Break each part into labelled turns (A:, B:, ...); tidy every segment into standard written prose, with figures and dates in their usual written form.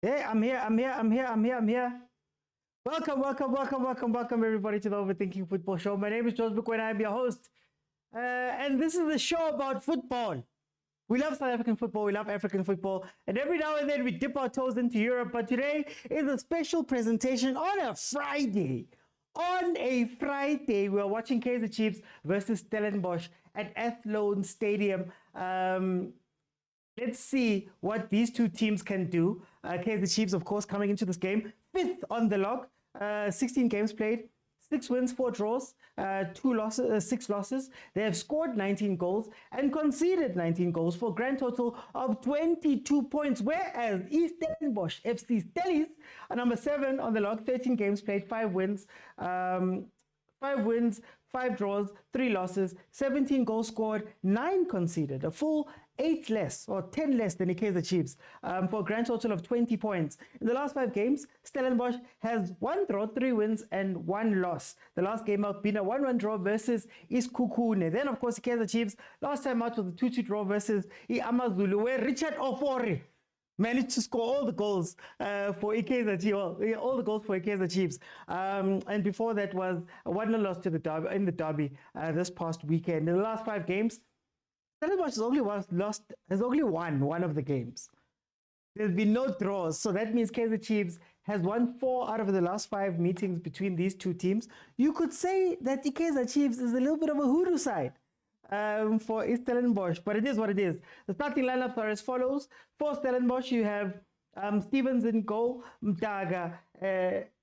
A: Hey, I'm here. Welcome, everybody, to the Overthinking Football Show. My name is Jordaan Milford, I'm your host. And this is a show about football. We love South African football, we love African football, and every now and then we dip our toes into Europe. But today is a special presentation on a Friday. We are watching Kaizer Chiefs versus Stellenbosch at Athlone Stadium. Let's see what these two teams can do. Kaizer Chiefs, of course, coming into this game, 5th on the log, 16 games played, 6 wins, 4 draws, 6 losses. They have scored 19 goals and conceded 19 goals for a grand total of 22 points. Whereas Stellenbosch FC Stellies are number 7 on the log, 13 games played, 5 wins, 5 draws, 3 losses, 17 goals scored, 9 conceded, a full 8 less or 10 less than the Kaizer Chiefs for a grand total of 20 points. In the last 5 games, Stellenbosch has 1 draw, 3 wins, and 1 loss. The last game out being a 1-1 draw versus idiskitv. Then, of course, the Kaizer Chiefs last time out was a 2-2 draw versus iAmaZulu, where Richard Ofori managed to score all the goals for Kaizer Chiefs, all the goals for Kaizer Chiefs. And before that was a 1-0 loss to the derby in the derby this past weekend. In the last 5 games, Stellenbosch has only won one of the games. There's been no draws, so that means Kaizer Chiefs has won 4 out of the last 5 meetings between these two teams. You could say that the Kaizer Chiefs is a little bit of a hoodoo side for Stellenbosch, but it is what it is. The starting lineups are as follows. For Stellenbosch, you have Stevens in goal, Mtaga,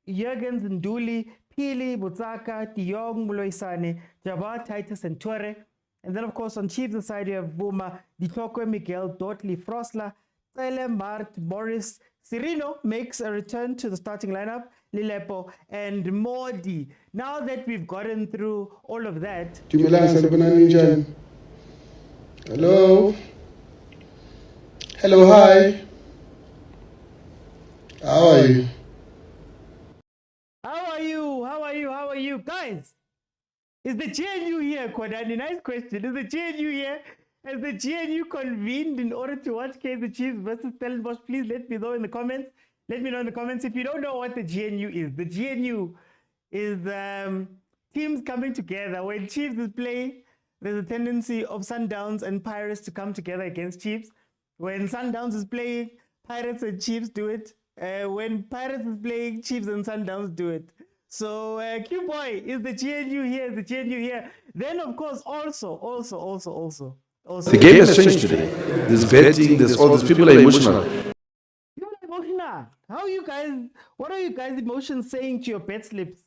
A: Jurgens Nduli, Pili, Butsaka, Diong, Muloisane, Jabbar, Titus, and Ture. And then, of course, on Chiefs' side, you have Buma, Ditokwe, Miguel, Dotley, Frosla, Tele, Mart, Boris, Cirino makes a return to the starting lineup, Lilepo, and Modi. Now that we've gotten through all of that...
B: Hello? Hello, hi. How are you?
A: How are you? Guys! Is the GNU here, Kodani? Nice question. Is the GNU here? Has the GNU convened in order to watch Kaizer Chiefs versus Stellenbosch? Please let me know in the comments. Let me know in the comments if you don't know what the GNU is. The GNU is teams coming together. When Chiefs is playing, there's a tendency of Sundowns and Pirates to come together against Chiefs. When Sundowns is playing, Pirates and Chiefs do it. When Pirates is playing, Chiefs and Sundowns do it. So, Q-Boy, is the GNU here? Is the GNU here? Then, of course, also.
C: The game has changed today. There's betting, there's all these people are emotional.
A: People are emotional. How are you guys? What are you guys' emotions saying to your bet slips?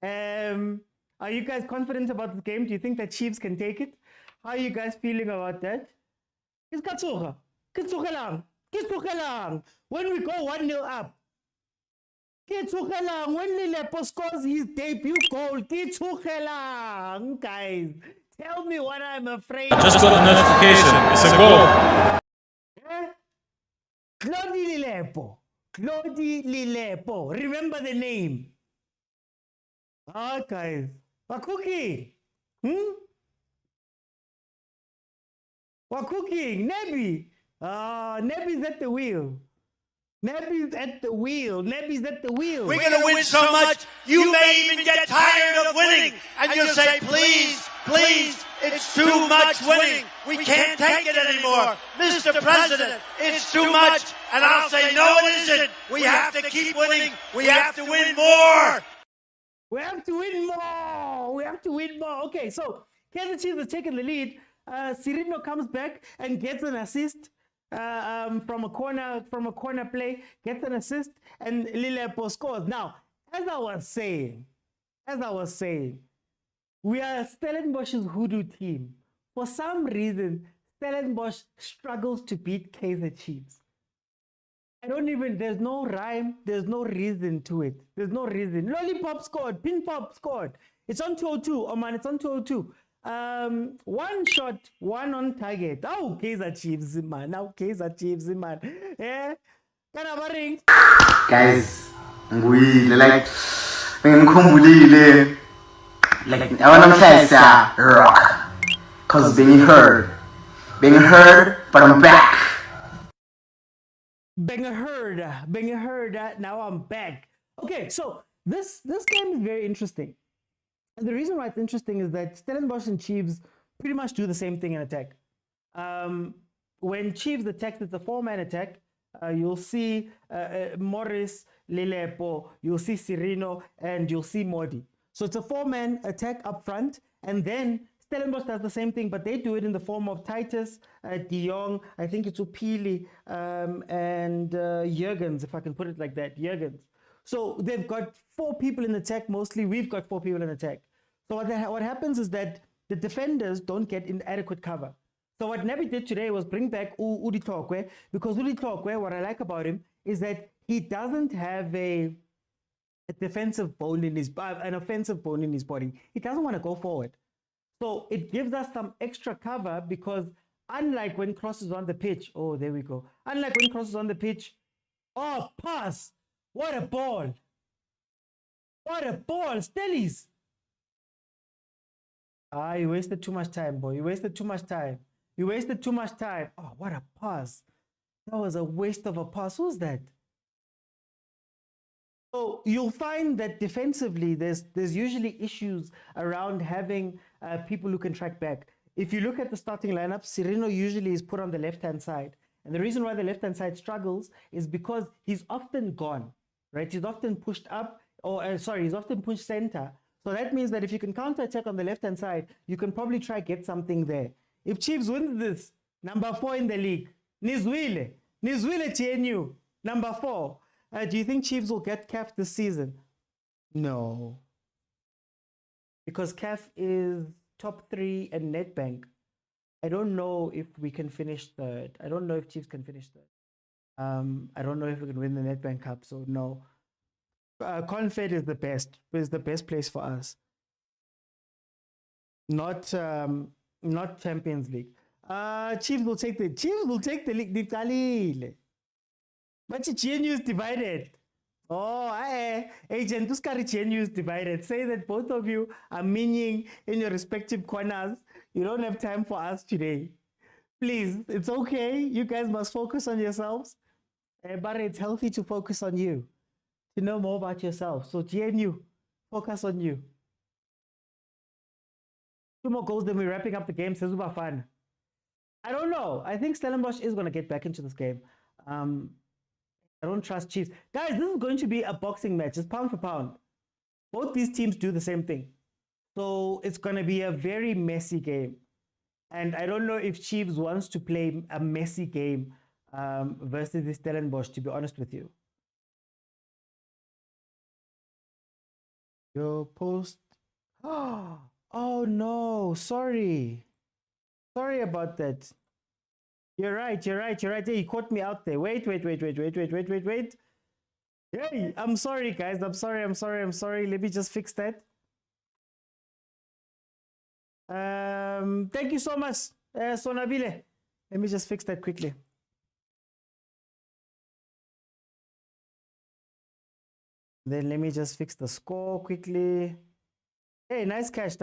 A: Are you guys confident about the game? Do you think that Chiefs can take it? How are you guys feeling about that? It's Katsuga. When we go 1-0 up, when Lilepo scores his debut goal, guys, tell me what I'm afraid of.
D: Just got a notification. It's a goal.
A: Claudie Lilepo. Remember the name. Guys. We're cooking. We're cooking. Nebby. Nebby's at the wheel. Nebby's at the wheel.
E: We're going to win so much, you may even get tired of winning. And you'll say, please, it's too much winning. We can't take it anymore. Mr. President, it's too much. And I'll say, no, it isn't. We have to keep winning. We have to win more.
A: We have to win more. Okay, so Kaizer Chiefs has taken the lead. Cirino comes back and gets an assist. From a corner play, gets an assist, and Lilepo scores. Now, as I was saying, we are Stellenbosch's hoodoo team. For some reason, Stellenbosch struggles to beat Kaizer Chiefs. There's no rhyme, there's no reason to it. Lollipop scored, Pin Pop scored. It's on 202, oh man, it's on 202. 1 shot, 1 on target. Oh, Kaizer Chiefs, man. Yeah.
F: Guys, like I want to say rock, cause being heard, but I'm back.
A: Banger heard. Now I'm back. Okay, so this game is very interesting. And the reason why it's interesting is that Stellenbosch and Chiefs pretty much do the same thing in attack. When Chiefs attack, it's a four-man attack. You'll see Morris, Lilepo, you'll see Cirino, and you'll see Modi. So it's a four-man attack up front, and then Stellenbosch does the same thing, but they do it in the form of Titus, De Jong, I think it's Upili, and Jurgens, if I can put it like that, Jurgens. So they've got four people in attack mostly. We've got four people in attack. So what happens is that the defenders don't get inadequate cover. So what Nabi did today was bring back Udi Tlokwe, because Udi Tlokwe, what I like about him is that he doesn't have a defensive bone in his an offensive bone in his body. He doesn't want to go forward. So it gives us some extra cover, because unlike when Cross is on the pitch, oh, there we go. Unlike when Cross is on the pitch, oh, pass. What a ball. What a ball, Stellies. You wasted too much time, boy. You wasted too much time. You wasted too much time. Oh, what a pass. That was a waste of a pass. Who's that? So you'll find that defensively, there's usually issues around having people who can track back. If you look at the starting lineup, Cirino usually is put on the left-hand side. And the reason why the left-hand side struggles is because he's often gone, right? He's often pushed up, he's often pushed center. So that means that if you can counter-attack on the left-hand side, you can probably try get something there. If Chiefs wins this, number 4 in the league, Nizwile TNU, number 4. Do you think Chiefs will get CAF this season? No. Because CAF is top 3 and Nedbank. I don't know if we can finish third. I don't know if Chiefs can finish third. I don't know if we can win the Nedbank Cup, so no. Confed is the best place for us. Not Champions League. Chiefs will take the league. But GNU is divided. Agent Tuskari GNU is divided. Say that both of you are meaning in your respective corners. You don't have time for us today. Please, it's okay. You guys must focus on yourselves. But it's healthy to focus on you, to know more about yourself. So GNU, focus on you. 2 more goals, then we're wrapping up the game. Says bafana. I don't know. I think Stellenbosch is going to get back into this game. I don't trust Chiefs. Guys, this is going to be a boxing match. It's pound for pound. Both these teams do the same thing. So it's going to be a very messy game. And I don't know if Chiefs wants to play a messy game versus the Stellenbosch, to be honest with you. Your post. Oh no, sorry. Sorry about that. You're right. Hey, you caught me out there. Wait. Hey, I'm sorry, guys. I'm sorry. Let me just fix that. Thank you so much, Sonabile. Let me just fix that quickly. Then let me just fix the score quickly. Hey, nice catch.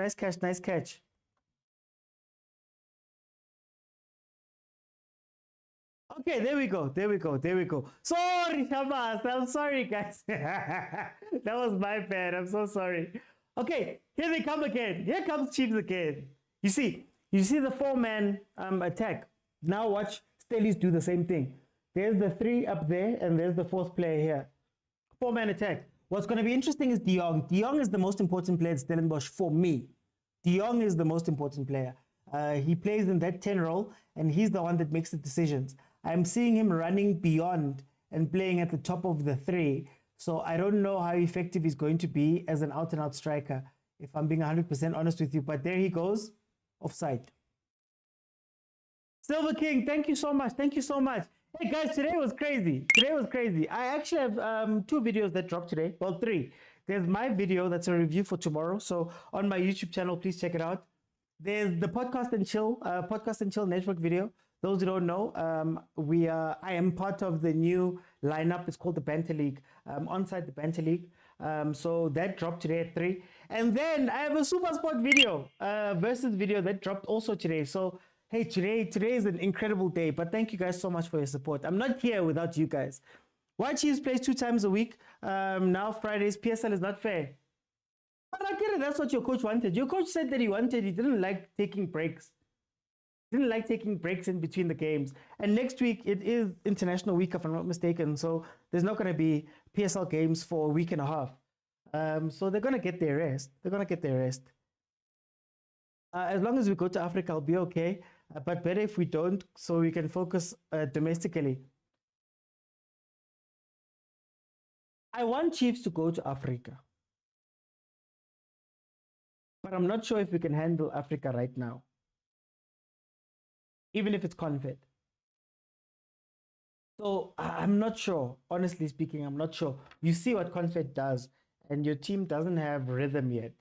A: Okay, there we go. Sorry, Shabazz. I'm sorry, guys. That was my bad. I'm so sorry. Okay, here they come again. Here comes Chiefs again. You see the 4-man attack. Now watch Stellies do the same thing. There's the 3 up there, and there's the 4th player here. 4-man attack. What's going to be interesting is De Jong. De Jong is the most important player at Stellenbosch for me. De Jong is the most important player. He plays in that 10 role, and he's the one that makes the decisions. I'm seeing him running beyond and playing at the top of the 3. So I don't know how effective he's going to be as an out-and-out striker, if I'm being 100% honest with you. But there he goes, offside. Silver King, thank you so much. Hey guys, today was crazy. I actually have 2 videos that dropped today. Well, 3. There's my video that's a review for tomorrow. So on my YouTube channel, please check it out. There's the Podcast and Chill Network video. Those who don't know, I am part of the new lineup. It's called the Banter League. Onside the Banter League. So that dropped today at 3. And then I have a Super Sport video, versus video that dropped also today. So Hey, today is an incredible day, but thank you guys so much for your support. I'm not here without you guys. Why Chiefs plays 2 times a week? Now Fridays, PSL is not fair. But I get it, that's what your coach wanted. Your coach said that he didn't like taking breaks. Didn't like taking breaks in between the games. And next week, it is International Week, if I'm not mistaken. So there's not going to be PSL games for a week and a half. So they're going to get their rest. As long as we go to Africa, I'll be okay. But better if we don't, so we can focus domestically. I want Chiefs to go to Africa. But I'm not sure if we can handle Africa right now. Even if it's Confed. So I'm not sure. Honestly speaking, I'm not sure. You see what Confed does, and your team doesn't have rhythm yet.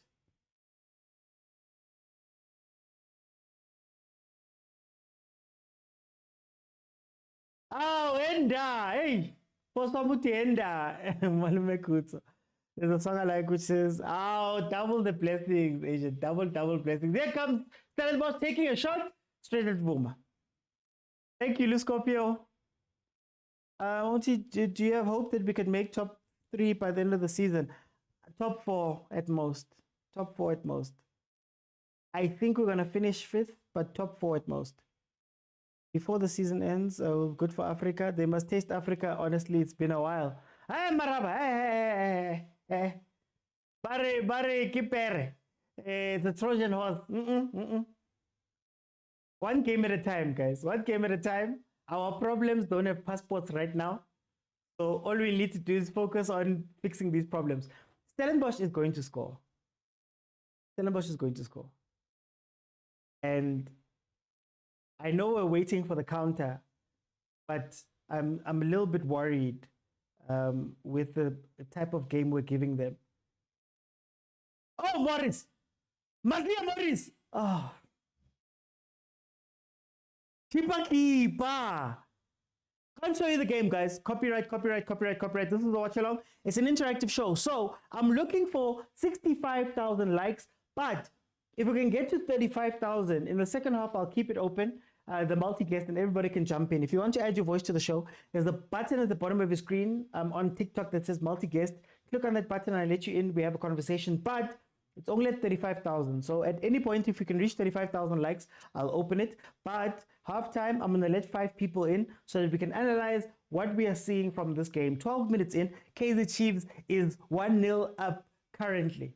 A: Oh, Enda! Hey! Posamuti Enda! Malume Kutso. There's a song I like which says, oh, double the blessings, Asian. Double blessings. There comes Stellenbosch taking a shot straight at Boma. Thank you, Luscopio. Do you have hope that we can make top 3 by the end of the season? Top 4 at most. Top 4 at most. I think we're going to finish 5th, but top 4 at most. Before the season ends, good for Africa. They must taste Africa. Honestly, it's been a while. Hey, Maraba. Hey. Bare, kipere. The Trojan horse. One game at a time, guys. One game at a time. Our problems don't have passports right now. So all we need to do is focus on fixing these problems. Stellenbosch is going to score. And I know we're waiting for the counter, but I'm a little bit worried with the type of game we're giving them. Oh, Morris! Mazlia Morris! Oh. Keeper. Can't show you the game, guys. Copyright. This is a watch along. It's an interactive show. So I'm looking for 65,000 likes, but if we can get to 35,000 in the second half, I'll keep it open. The multi-guest, and everybody can jump in. If you want to add your voice to the show, there's a button at the bottom of your screen on TikTok that says multi-guest. Click on that button and I let you in. We have a conversation, but it's only at 35,000. So at any point, if we can reach 35,000 likes, I'll open it. But halftime, I'm going to let 5 people in so that we can analyze what we are seeing from this game. 12 minutes in, Kaizer Chiefs is 1-0 up currently.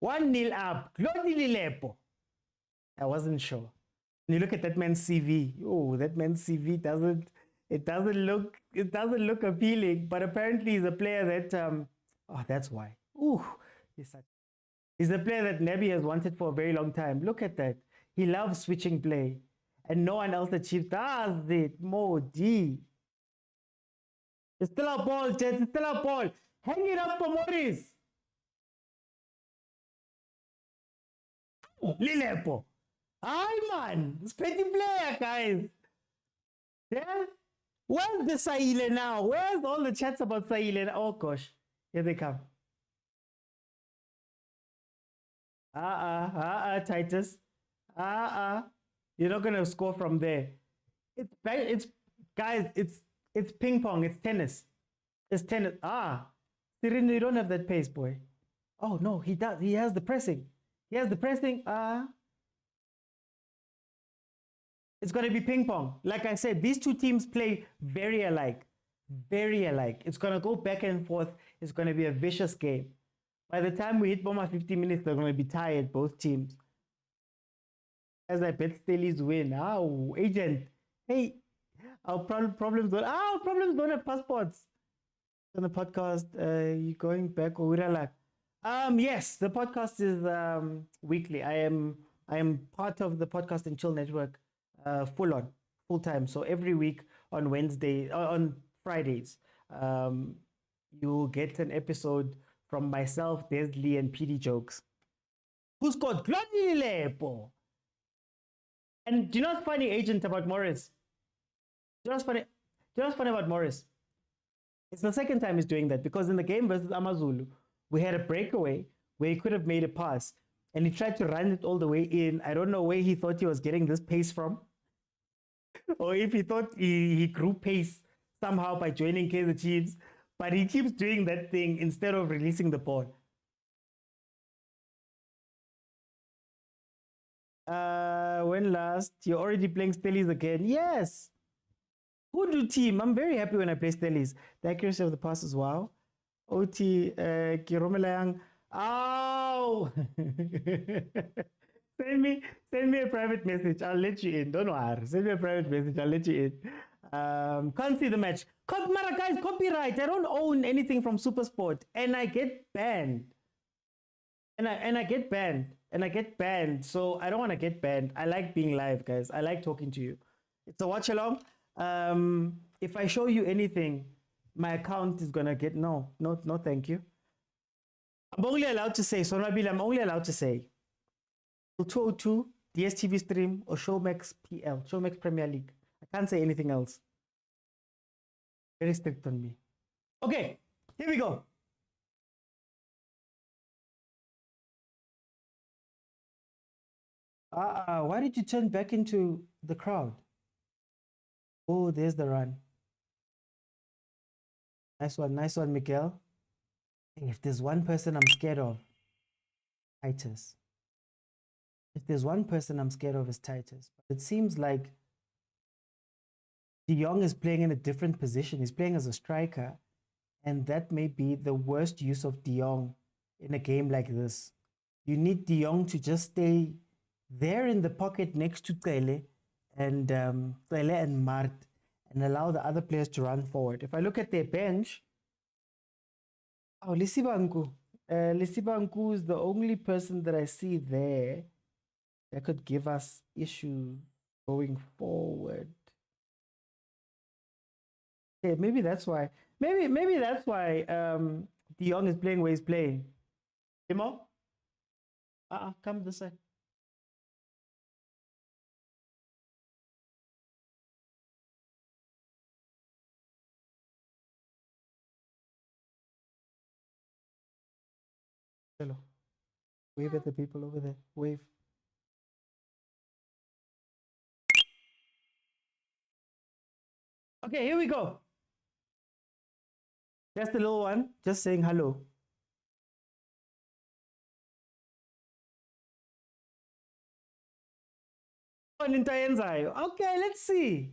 A: 1-0 up. Glodili Lepo. I wasn't sure. When you look at that man's CV, oh, that man's CV doesn't look appealing, but apparently he's a player that that's why. Ooh, he's a player that Nebi has wanted for a very long time. Look at that. He loves switching play. And no one else at Chiefs does it. Mo G. It's still a ball, Jets. It's still a ball. Hang it up for Morris. Lilepo. Hi, man. It's pretty player, guys. Yeah? Where's the Saile now? Where's all the chats about Saile? Oh, gosh. Here they come. Titus. You're not going to score from there. Guys, it's ping pong. It's tennis. It's tennis. Sirin, you don't have that pace, boy. Oh, no, he does. He has the pressing. It's going to be ping pong. Like I said, these two teams play very alike. It's going to go back and forth. It's going to be a vicious game. By the time we hit Boma 50 minutes, they're going to be tired, both teams. As I bet Stellies win. Agent. Hey, our problems don't have passports. On the podcast, you going back or like? Yes, the podcast is weekly. I am part of the Podcast and Chill Network. Full time. So every week on Fridays, you'll get an episode from myself, Desley, and PD Jokes. Who scored? Gladilepo. And do you know what's funny, Agent, about Morris? Do you know what's funny about Morris? It's the second time he's doing that, because in the game versus Amazulu, we had a breakaway where he could have made a pass. and he tried to run it all the way in. I don't know where he thought he was getting this pace from, or if he thought he grew pace somehow by joining Kaizer Chiefs, but he keeps doing that thing instead of releasing the ball. When last? You're already playing Stellies again? Yes. Who do team? I'm very happy when I play Stellies. The accuracy of the passes, wow. OT, Kiromelayang. Ow! send me a private message. I'll let you in. Don't worry. Send me a private message. I'll let you in. Can't see the match. Mara, guys, copyright. I don't own anything from Supersport, and I get banned. And I get banned. So I don't want to get banned. I like being live, guys. I like talking to you. It's a watch along. If I show you anything, my account is gonna get no, thank you. I'm only allowed to say, Sonabila, I'm only allowed to say 202, DSTV stream, or Showmax PL, Showmax Premier League. I can't say anything else. Very strict on me. Okay, here we go. Why did you turn back into the crowd? Oh, there's the run. Nice one, Miguel. If there's one person I'm scared of, Titus. If there's one person I'm scared of, it's Titus. But it seems like De Jong is playing in a different position. He's playing as a striker, and that may be the worst use of De Jong in a game like this. You need De Jong to just stay there in the pocket next to Tele and Mart, and allow the other players to run forward. If I look at their bench, Lisibanku is the only person that I see there that could give us issues going forward. Okay, maybe that's why. Maybe that's why De Jong is playing where he's playing. Timo? Come this side. Hello. Wave at the people over there. Wave. Okay, here we go. Just a little one, just saying hello. Okay, let's see.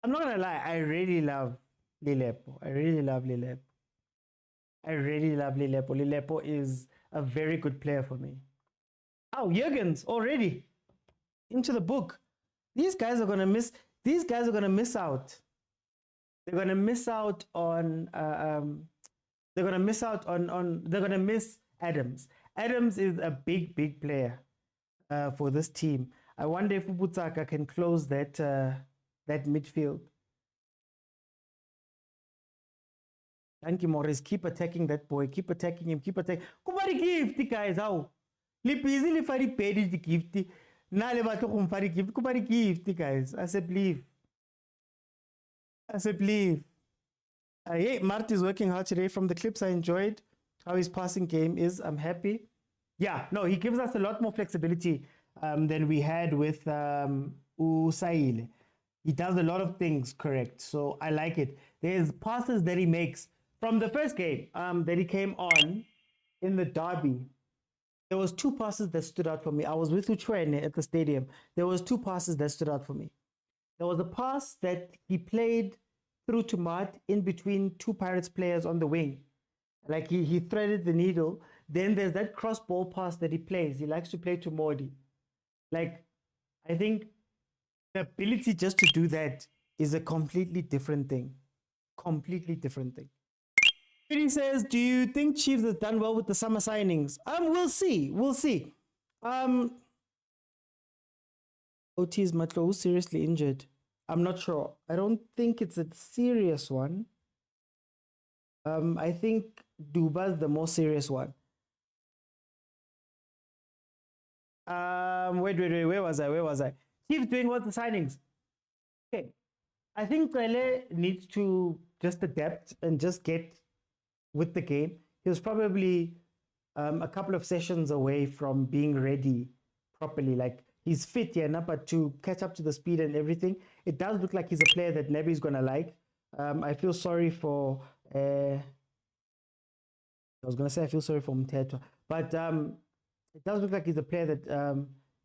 A: I'm not gonna lie, I really love Lilepo. I really love Lilepo. Lilepo is a very good player for me. Oh, Jurgens already into the book. These guys are gonna miss. These guys are gonna miss out. They're gonna miss out on. They're gonna miss out on. They're gonna miss Adams. Adams is a big player for this team. I wonder if Ubutsaka can close that that midfield. Thank you, Morris. Keep attacking that boy. Keep attacking him. Keep attacking. Kumari gift, guys. How? Li busy li fari paid the gift. Na le batlo kum fari gift. Kumari gift, guys. I said leave. Hey, Mart is working hard today. From the clips I enjoyed, how his passing game is. I'm happy. Yeah, no, he gives us a lot more flexibility than we had with Usaile. He does a lot of things correct, so I like it. There's passes that he makes. From the first game that he came on in the derby, there was two passes that stood out for me. I was with Uchwene at the stadium. There was two passes that stood out for me. There was a pass that he played through to Mart in between two Pirates players on the wing. Like he threaded the needle. Then there's that cross ball pass that he plays. He likes to play to Modi. Like, I think the ability just to do that is a completely different thing. He says, do you think Chiefs has done well with the summer signings? We'll see. Otis Matlo seriously injured. I'm not sure. I don't think it's a serious one. I think Duba's the more serious one. Wait, where was I? Chiefs doing what the signings? Okay. I think Pele needs to just adapt and just get with the game. He was probably a couple of sessions away from being ready properly. Like he's fit, yeah, but to catch up to the speed and everything, it does look like he's a player that Nebi's gonna like. I feel sorry for. I was gonna say I feel sorry for Mteto, but it does look like he's a player that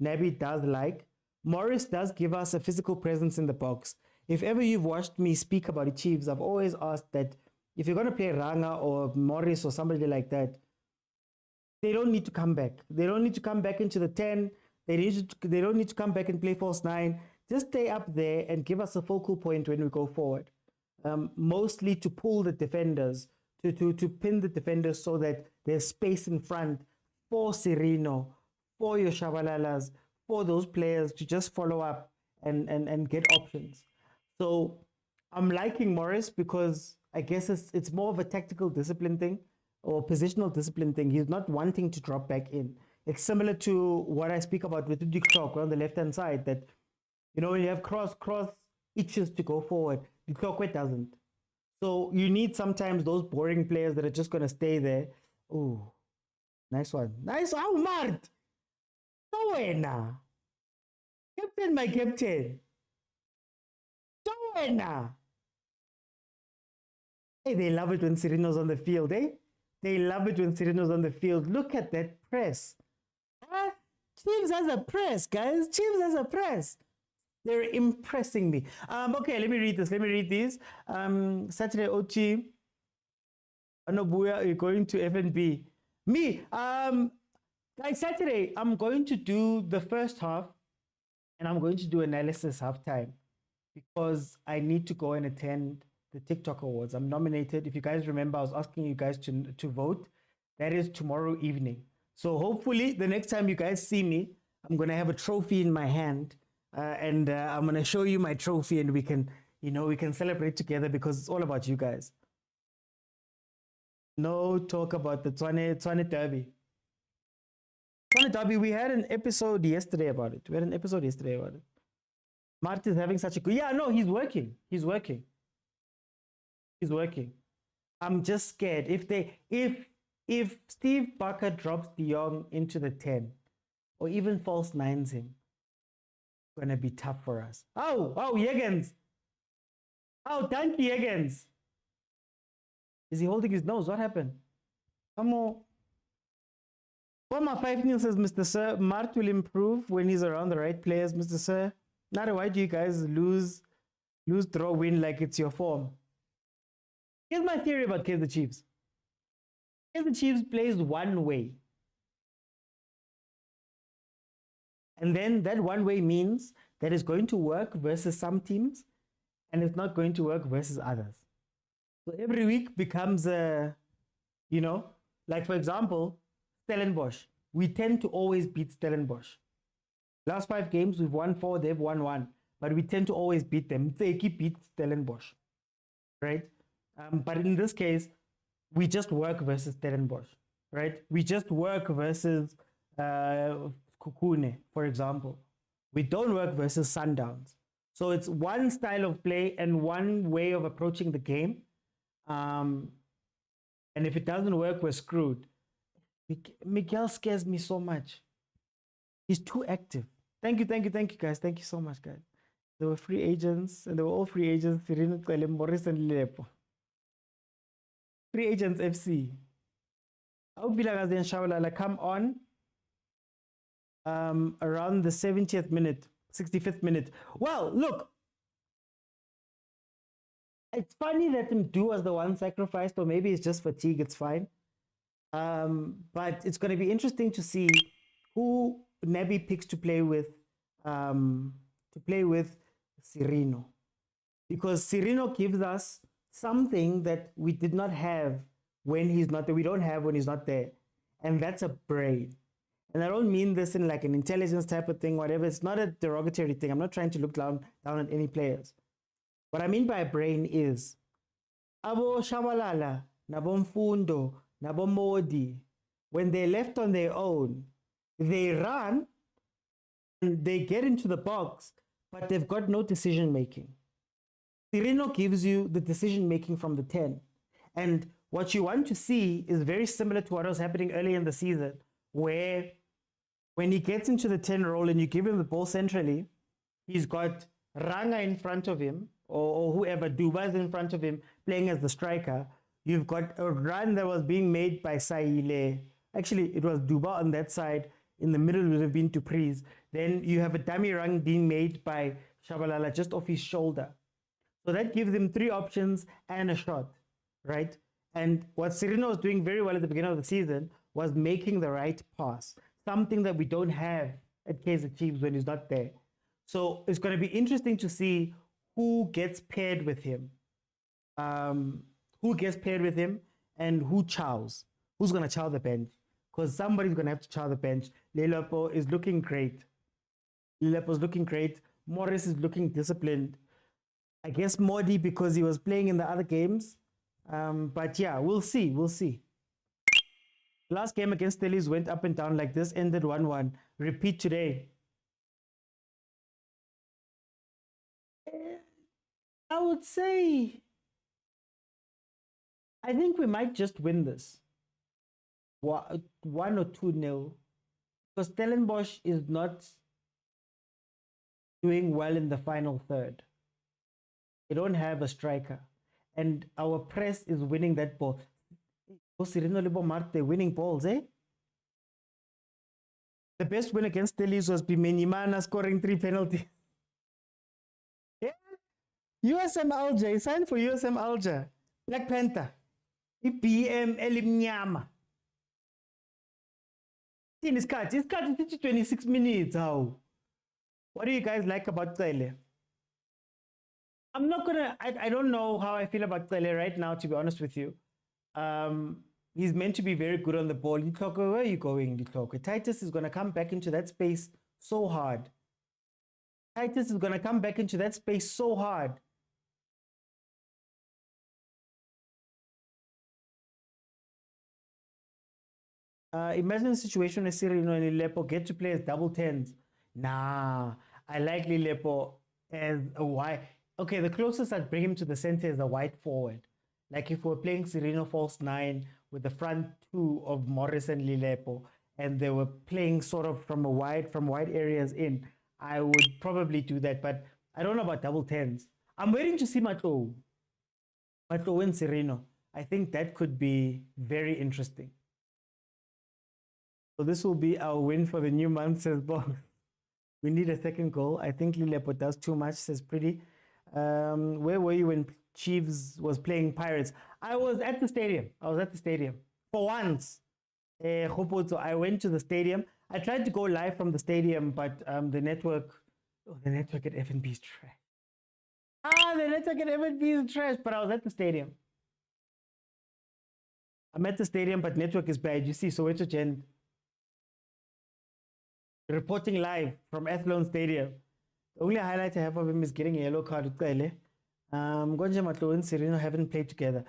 A: Nabi does like. Morris does give us a physical presence in the box. If ever you've watched me speak about the Chiefs, I've always asked that if you're going to play Ranga or Morris or somebody like that, they don't need to come back. They don't need to come back into the 10. They don't need to come back and play false 9. Just stay up there and give us a focal point when we go forward. Mostly to pull the defenders, to pin the defenders so that there's space in front for Sirino, for your Shabalalas, for those players to just follow up and get options. So I'm liking Morris because I guess it's more of a tactical discipline thing or positional discipline thing. He's not wanting to drop back in. It's similar to what I speak about with the clock on the left-hand side, that, you know, when you have cross itches to go forward, the clock doesn't. So you need sometimes those boring players that are just going to stay there. Oh, nice one. Nice. Oh, Mart. Mokwena. Captain, my captain. Mokwena. Hey, they love it when Sirino's on the field, eh? They love it when Sirino's on the field. Look at that press. Chiefs has a press, guys. Chiefs has a press. They're impressing me. Okay, let me read this. Let me read these. Saturday, Ochi. Anobuya, you're going to FNB. Me, guys, Saturday, I'm going to do the first half and I'm going to do analysis halftime because I need to go and attend the TikTok Awards. I'm nominated. If you guys remember, I was asking you guys to vote. That is tomorrow evening. So hopefully the next time you guys see me, I'm going to have a trophy in my hand and I'm going to show you my trophy and we can, you know, we can celebrate together because it's all about you guys. No talk about the Tshwane Derby. Tshwane Derby, we had an episode yesterday about it. Mart is having such a good... Yeah, no, he's working. I'm just scared. If Steve Barker drops De Jong into the 10 or even false nines him, it's going to be tough for us. Oh, Jürgens. Oh, thank you, Jürgens. Is he holding his nose? What happened? Come on. Former 5-0 says, Mr. Sir, Mart will improve when he's around the right players, Mr. Sir. Not why do you guys lose, draw, win like it's your form? Here's my theory about Kaizer Chiefs. Kaizer Chiefs plays one way. And then that one way means that it's going to work versus some teams and it's not going to work versus others. So every week becomes a, you know, like for example, Stellenbosch. We tend to always beat Stellenbosch. Last 5 games, we've won 4, they've won 1. But we tend to always beat them. They keep beat Stellenbosch, right? But in this case, we just work versus Stellenbosch, right? We just work versus Kukune, for example. We don't work versus Sundowns. So it's one style of play and one way of approaching the game. And if it doesn't work, we're screwed. Miguel scares me so much. He's too active. Thank you, guys. Thank you so much, guys. They were free agents, and they were all free agents. Morris and Lepo. Free agents FC. I hope Vilakazi and Shabalala come on around the 70th minute, 65th minute. Well, look. It's funny that Mdu was the one sacrificed, or maybe it's just fatigue, it's fine. But it's going to be interesting to see who Nabi picks to play with Sirino. Because Sirino gives us something that we did not have when he's not there. We don't have when he's not there. And that's a brain. And I don't mean this in like an intelligence type of thing, whatever. It's not a derogatory thing. I'm not trying to look down at any players. What I mean by a brain is Abo Shabalala, Nabo Mfundo, Nabo Modi, when they're left on their own, they run and they get into the box, but they've got no decision making. Sirino gives you the decision making from the 10. And what you want to see is very similar to what was happening early in the season, where when he gets into the 10 role and you give him the ball centrally, he's got Ranga in front of him, or whoever, Duba's in front of him, playing as the striker. You've got a run that was being made by Saile. Actually, it was Duba on that side. In the middle would have been Dupreez. Then you have a dummy run being made by Shabalala just off his shoulder. So that gives him 3 options and a shot, right? And what Serino was doing very well at the beginning of the season was making the right pass, something that we don't have at Kaizer Chiefs when he's not there. So it's going to be interesting to see who gets paired with him, and who chows. Who's going to chow the bench? Because somebody's going to have to chow the bench. Lelepo is looking great. Lelepo's looking great. Morris is looking disciplined. I guess Modi because he was playing in the other games. But yeah, we'll see. We'll see. Last game against Stellies went up and down like this, ended 1-1. Repeat today. I would say, I think we might just win this. 1 or 2-0. Because Stellenbosch is not doing well in the final third. They don't have a striker. And our press is winning that ball. They're winning balls, eh? The best win against Stellies was Bimenyimana scoring 3 penalties. Yeah. USM Alger. He signed for USM Alger. Black Panther. BM Elimnyama. It's cut 26 minutes. How? What do you guys like about Tsele? I'm not gonna. I don't know how I feel about Tsele right now, to be honest with you. He's meant to be very good on the ball. Ditlhoko, where are you going, Ditlhoko? Titus is gonna come back into that space so hard. Titus is gonna come back into that space so hard. Imagine a situation where Serino and Lelepo get to play as double 10s. Nah, I like Lelepo as a wide. Okay, the closest I'd bring him to the center is a wide forward. Like if we're playing Serino false 9 with the front 2 of Morris and Lelepo, and they were playing sort of from wide areas in, I would probably do that. But I don't know about double 10s. I'm waiting to see Mato and Serino. I think that could be very interesting. So this will be our win for the new month, says Bob. We need a second goal. I think Lelepo does too much, says Pretty. Where were you when Chiefs was playing Pirates? I was at the stadium. For once. I went to the stadium. I tried to go live from the stadium, but the network at FNB is trash. The network at FNB is trash, but I was at the stadium. I'm at the stadium, but network is bad. You see, Soweto Gen reporting live from Athlone Stadium. The only highlight I have of him is getting a yellow card with Kaile. Gonja Matlo and Serino haven't played together.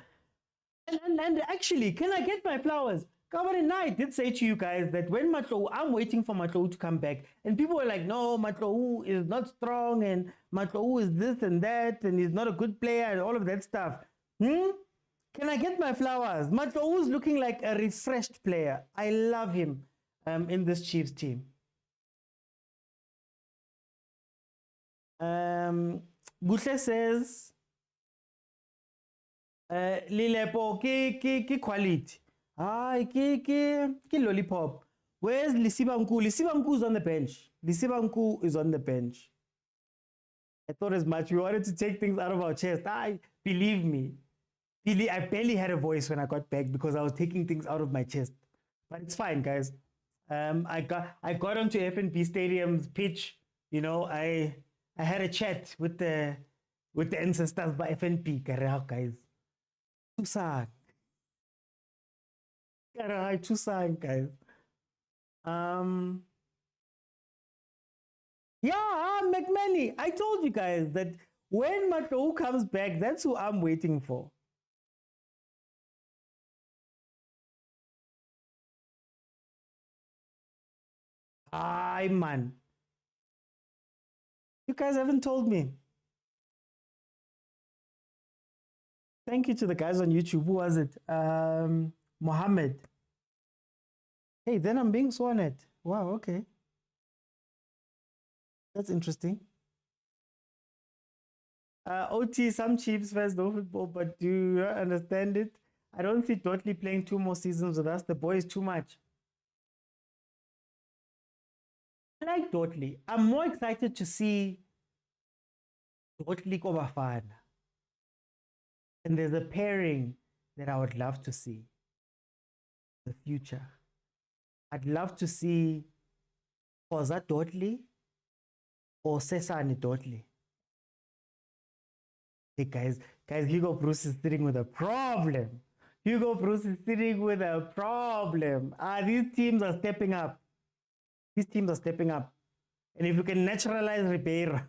A: And actually, can I get my flowers? Kavani, I did say to you guys that when Matlo, I'm waiting for Matlo to come back. And people were like, no, Matlo is not strong and Matlo is this and that and he's not a good player and all of that stuff. Can I get my flowers? Matlo is looking like a refreshed player. I love him in this Chiefs team. Buhle says Lelepo ki quality. Ki lollipop. Where's Lisibanku? Lisibanku is on the bench. Lisibanku is on the bench. I thought as much. We wanted to take things out of our chest. Believe me. I barely had a voice when I got back because I was taking things out of my chest. But it's fine, guys. I got onto FNB Stadium's pitch. You know, I had a chat with the ancestors by FNP, guys. Tusan, guys. Yeah, McManny. I told you guys that when Mato comes back, that's who I'm waiting for. Man. You guys haven't told me. Thank you to the guys on YouTube. Who was it? Mohammed. Hey, then I'm being sworn at. Wow, okay. That's interesting. OT, some Chiefs fans know football, but do you understand it? I don't see Dotley playing 2 more seasons with us. The boy is too much. I like Dotley. I'm more excited to see Dotley go bafana. And there's a pairing that I would love to see in the future. I'd love to see khoza Dotley or Sesane Dotley. Hey guys, Hugo Bruce is sitting with a problem. Hugo Bruce is sitting with a problem. These teams are stepping up. These teams are stepping up. And if you can naturalize Ribeiro,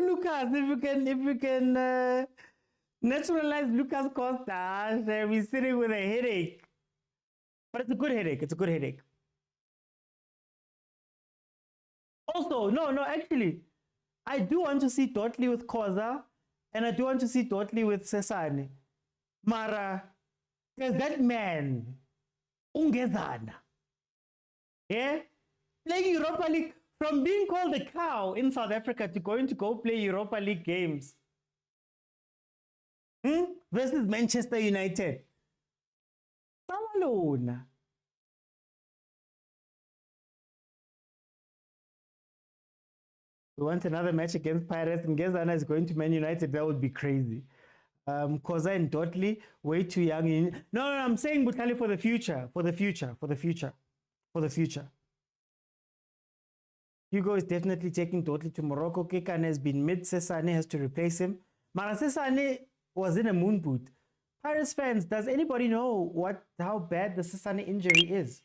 A: Lucas, if you can naturalize Lucas Costa, we're sitting with a headache. But it's a good headache. It's a good headache. Also, no, actually, I do want to see Dotley with khoza, and I do want to see Dotley with Sesane. Mara, there's that man, Ungezana. Yeah? Playing Europa League, from being called a cow in South Africa to going to go play Europa League games. Versus Manchester United. Samalona. We want another match against Pirates, and Gezana is going to Man United. That would be crazy. Khoza and Dotley, way too young. No, I'm saying Butali for the future. For the future. Hugo is definitely taking Dotley to Morocco. Kekan has been mid. Sesane has to replace him. Mara Sesane was in a moon boot. Pirates fans, does anybody know how bad the Sesane injury is?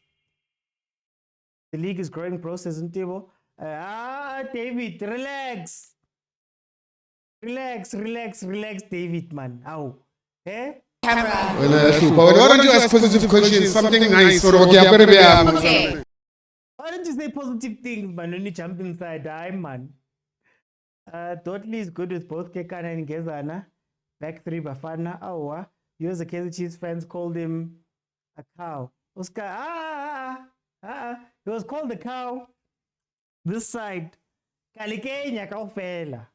A: The league is growing process, isn't it? David, relax. Relax, David, man. Ow. Eh?
B: Why don't you ask positive questions? Something nice.
A: Okay. Why don't you say positive things, man? Only jump inside. Man. Dotley is good with both Kekana and Gezana. Back 3 bafana. Awa. You as a Kaizer Chiefs fans called him a cow. Oscar. He was called a cow. This side. Kalikenya kaufela.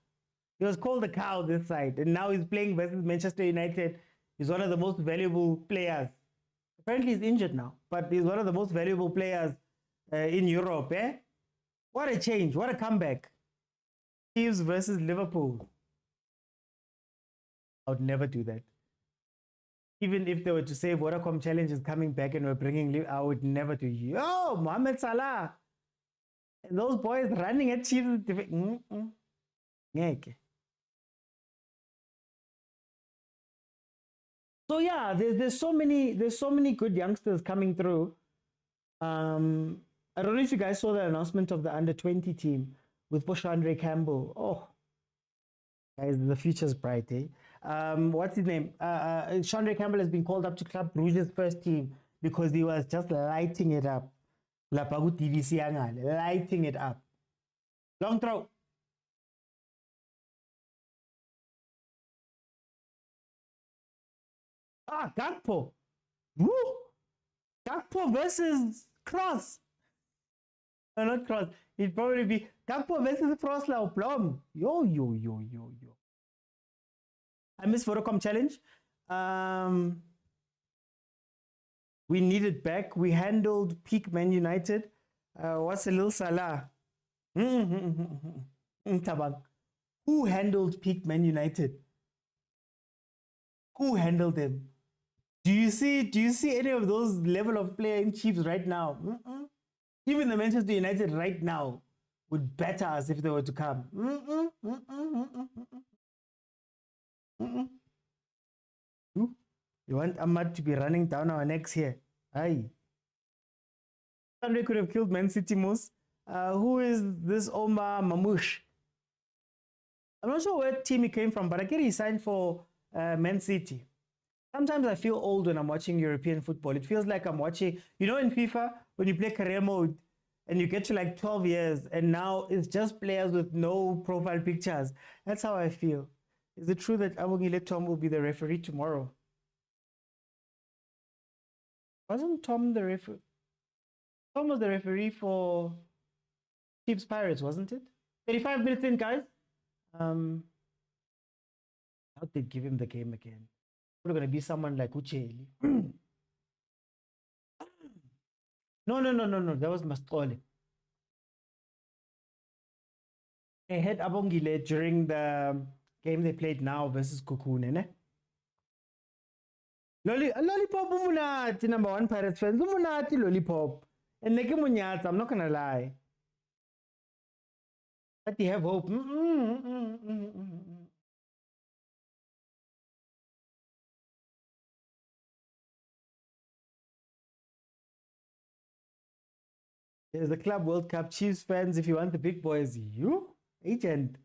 A: He was called a cow this side. And now he's playing versus Manchester United. He's one of the most valuable players. Apparently he's injured now. But he's one of the most valuable players in Europe. What a change. What a comeback. Chiefs versus Liverpool. I would never do that. Even if they were to say Vodacom Challenge is coming back and we're bringing, I would never do. Yo, Mohamed Salah. And those boys running at Chiefs. So yeah, there's so many good youngsters coming through. I don't know if you guys saw the announcement of the under-20 team with Andre Campbell. Oh, guys, the future's bright, eh? What's his name? Andre Campbell has been called up to Club Brugge's first team because he was just lighting it up. Lighting it up. Long throw. Gakpo. Woo! Gakpo versus Cross. No, not Cross. It'd probably be Gakpo versus Froslau Blom. Yo. I missed Vodacom Challenge. We need it back. We handled peak Man United. What's a little Salah? Who handled peak Man United? Who handled them? Do you see any of those level of player in Chiefs right now? Even the Manchester United right now would batter us if they were to come. You want Ahmad to be running down our necks here? Aye. Sunday could have killed Man City Moose. Who is this Omar Mamouche? I'm not sure where team he came from, but I get he signed for Man City. Sometimes I feel old when I'm watching European football. It feels like I'm watching, in FIFA, when you play career mode and you get to like 12 years and now it's just players with no profile pictures. That's how I feel. Is it true that Abongile Tom will be the referee tomorrow? Wasn't Tom the referee? Tom was the referee for Chiefs Pirates, wasn't it? 35 minutes in, guys. How did they give him the game again? We're going to be someone like Ucheli. No. That was Mastole. They had Abongile during the game they played now versus Kukune, ne? Lollipop umunati, number one Pirates fans. Umunati Lollipop. And Neke Munyata, I'm not going to lie. But you have hope. There's the Club World Cup. Chiefs fans, if you want the big boys, you, agent.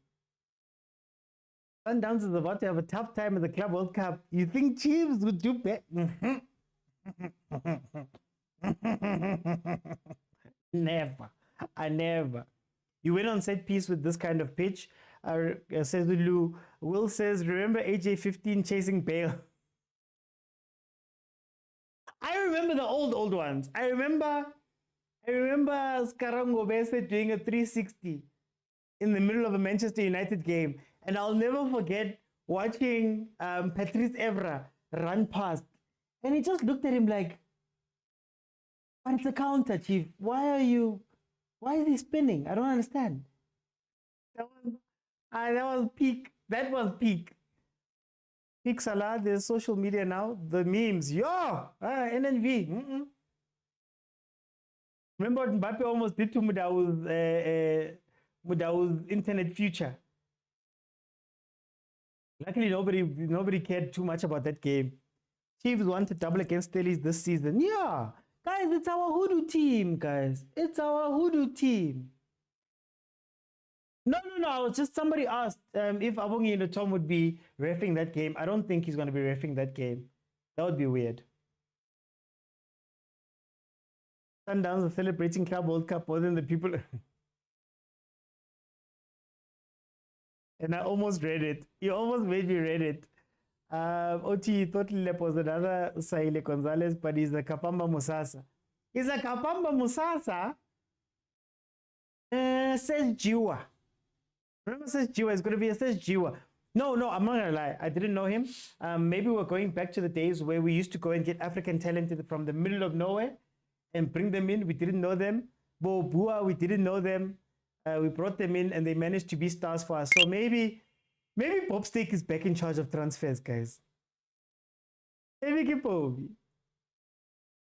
A: Sundowns is about to have a tough time in the Club World Cup. You think Chiefs would do better? Never. I never. You went on set piece with this kind of pitch. Says Lulu. Will says, remember AJ15 chasing Bale? I remember the old ones. I remember Skarango Bese doing a 360 in the middle of a Manchester United game. And I'll never forget watching Patrice Evra run past. And he just looked at him like, but it's a counter, Chief. Why is he spinning? I don't understand. That was peak. That was peak. Peak Salah, there's social media now. The memes. NNV. Remember what Mbappe almost did to Mudau's internet future? Luckily, nobody cared too much about that game. Chiefs want to double against Stellies this season. Yeah. Guys, it's our hoodoo team, guys. It's our hoodoo team. No. I was just, somebody asked if Abongile Tom would be reffing that game. I don't think he's going to be reffing that game. That would be weird. Sundowns are celebrating Club World Cup more than the people. And I almost read it. You almost made me read it. OT thought Lilep was another Saile Gonzalez, but he's a Kapamba Musasa. He's a Kapamba Musasa? Says Jiwa. Remember, says Jiwa. It's going to be a says Jiwa. No, I'm not going to lie. I didn't know him. Maybe we're going back to the days where we used to go and get African talent from the middle of nowhere and bring them in. We didn't know them. Bo Bua, we didn't know them. We brought them in and they managed to be stars for us. So maybe Bob Steak is back in charge of transfers, guys. Maybe Kipobi.